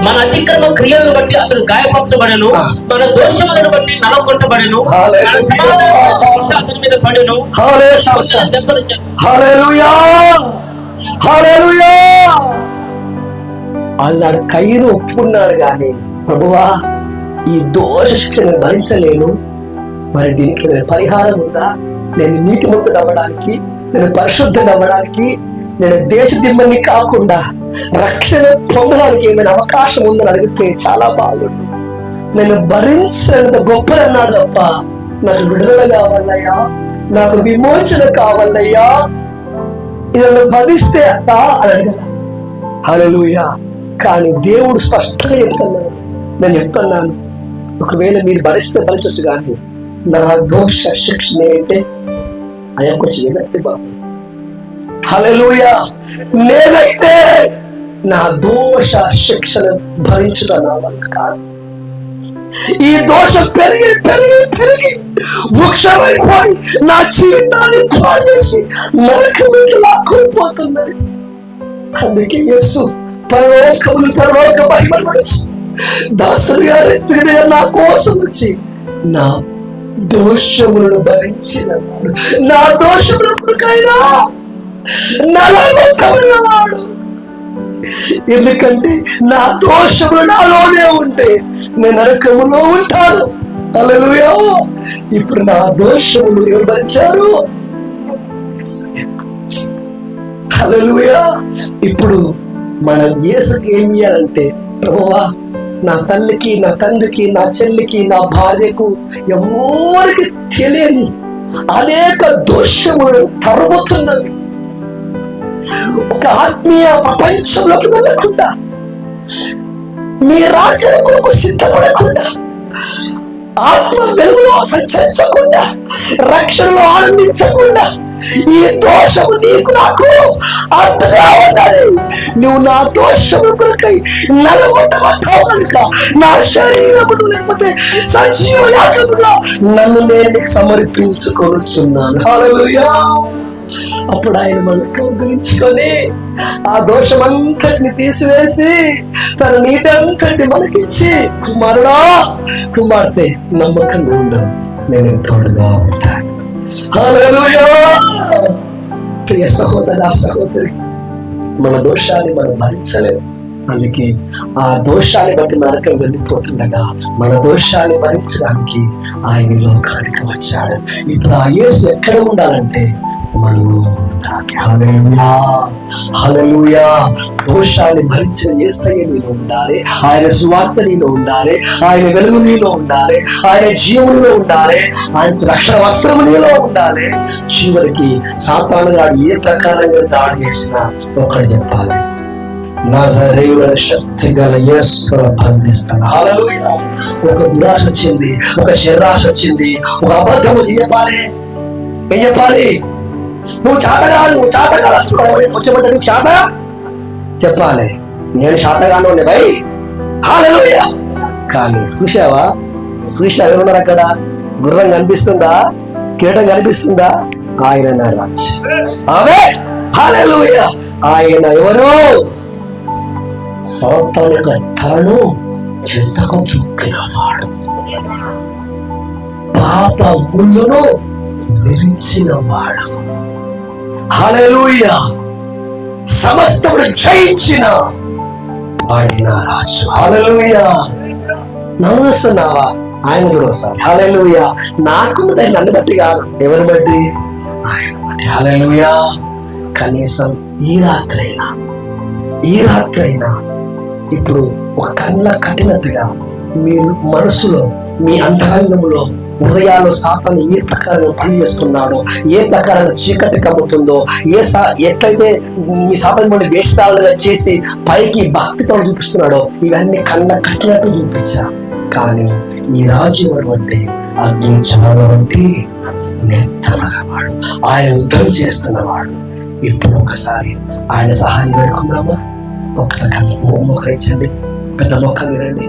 మన అతిక్రమ క్రియలను బట్టి అతడు గాయపరచబడెను, మన దోషములను బట్టి నలగొట్టబడెను, అతని మీద పడెను. అన్నాడు. కయీను ఒప్పుకున్నాడు, కానీ ప్రభువా ఈ దోష శిక్షను భరించలేను, మరి దీనికి పరిహారం ఉందా? నేను నీతిమంతుడు అవ్వడానికి, నేను పరిశుద్ధుడు అవ్వడానికి, నేను దేశ దిమ్మని కాకుండా రక్షణ పొందడానికి ఏమైనా అవకాశం ఉందని అడిగితే చాలా బాగుంది. నేను భరించినంత గొప్పదన్నాడు తప్ప నాకు విడుదల కావాలయ్యా, నాకు విమోచన కావాలయ్యా, ఇది భరిస్తే అట్టా అని అడగల. హల్లెలూయా. కానీ దేవుడు స్పష్టంగా చెప్తున్నాడు, నేను చెప్తున్నాను, ఒకవేళ మీరు భరిస్తే భరించవచ్చు, కానీ నా దోష శిక్షణ ఏంటంటే అయ్యా కొంచెం ఏమంటే బాబు, హల్లెలూయా, నేనైతే నా దోష శిక్షణ భరించుట నా వల్ల కాదు. ఈ దోషం పెరిగి పెరిగి పెరిగి వృక్షమైపోయి నా జీవితాన్ని పాడేసి నరకముకి లాక్కుపోతున్నది. అందుకే యేసు పరలోక మహిమపరిచి దాసులు గారి నా కోసం వచ్చి నా దోషములను భరించినవాడు, నా దోషములకైనా నలగొట్టబడినవాడు. ఎందుకంటే నా దోషములు నాలోనే ఉంటే నేను నరకములో ఉంటాను. హల్లెలూయా. ఇప్పుడు నా దోషములు ఎవరు భరించారు? హల్లెలూయా. ఇప్పుడు మనం యేసుకి ఏం చేయాలంటే, ప్రభువా, నా తల్లికి, నా తండ్రికి, నా చెల్లికి, నా భార్యకు, ఎవరికి తెలియని అనేక దోషములు తరుముతున్నవి. ఒక ఆత్మీయ ప్రపంచంలోకి వెళ్ళకుండా, మీ రాజ్యం కొరకు సిద్ధపడకుండా, ఆత్మ వెలుగులో సంచరించకుండా, రక్షణలో ఆనందించకుండా, ఈ దోషము నీకు నాకు అడ్డుగా ఉన్నది. నువ్వు నా దోషము కొరకై నలగొట్టబడ్డావు కనుక నా శరీరమును లేకపోతే సజీవ యాగముగా నన్ను నేను నీకు సమర్పించుకొనుచున్నాను. హల్లెలూయా. అప్పుడు ఆయన మనకు కౌగిలించుకొని ఆ దోషమంతటిని తీసివేసి తన నీతి అంతటిని మనకిచ్చి, కుమారుడా, కుమార్తె, నమ్మకంగా ఉండవు, నేను తోడుగా ఉంటాను. హల్లెలూయా. ప్రియ సహోదర సహోదరి, మన దోషాన్ని మనం భరించలేము. అందుకే ఆ దోషాన్ని బట్టి నరకం వెళ్ళిపోతుండగా మన దోషాన్ని భరించడానికి ఆయన లోకానికి వచ్చాడు. ఇప్పుడు ఆ యేసు ఎక్కడ ఉండాలంటే మనలో ఉండాలి. హల్లెలూయా, హల్లెలూయా. దోషాన్ని భరించిన యేసయ్య నీలో ఉండాలి, ఆయన సువార్త నీలో ఉండాలి, ఆయన వెలుగు నీలో ఉండాలి, ఆయన జీవములో ఉండాలి, ఆయన రక్షణ వస్త్రము నీలో ఉండాలి. చివరికి సాతాను గాడు ఏ ప్రకారంగా దాడి చేసినా ఒక్కడు చెప్పాలి, నజరేయుడైన శక్తి గల యేసు బంధిస్తాను. హల్లెలూయా. ఒక దురాశ వచ్చింది, ఒక శరీరాశ వచ్చింది, ఒక అబద్ధము చెప్పాలి. ఏం చెప్పాలి? నువ్వు చాటగాడు, వచ్చేమంటే నువ్వు చాట చెప్పాలి. నేను చాటగాను భై. హల్లెలూయా. కానీ చూసావా ఎవరున్నారు అక్కడ? గుర్రం కనిపిస్తుందా? కిరీటం కనిపిస్తుందా? ఆయన నా రాజు. ఆమేన్. హల్లెలూయా. ఆయన ఎవరు? సాతాను యొక్క తలను చెత్తకు చుక్కినవాడు, పాప ముళ్ళును విరిచిన వాడు. హల్లెలూయా. సమస్తమును జయించిన వాడిన రాజు. హల్లెలూయా. నమ్ముస్తున్నావా? ఆయన కూడా వస్తాడు. హల్లెలూయా. నాకు నన్ను బట్టి కాదు, ఎవరి బట్టి? ఆయన బట్టి. హల్లెలూయా. కనీసం ఈ రాత్రైనా ఇప్పుడు ఒక కళ్ళ కట్టినట్టుగా మీ మనసులో, మీ అంతరంగంలో, హృదయాల్లో సాతాను ఏ ప్రకారంగా పనిచేస్తున్నాడో, ఏ ప్రకారంగా చీకటి కమ్ముతుందో, ఎట్లయితే మీ సాతాను వేషాలుగా చేసి పైకి భక్తితో చూపిస్తున్నాడో, ఇవన్నీ కళ్ళ కట్టినట్టు చూపించా. కానీ ఈ రాజు ఎవరు అంటే అగ్ని జ్వాల వంటి నెత్తనవాడు, ఆయన యుద్ధం చేస్తున్నవాడు. ఇప్పుడు ఒకసారి ఆయన సహాయం వేడుకుందామా? ఒకసారి కళ్ళు మోకరించండి, పెద్ద మొక్క వినండి.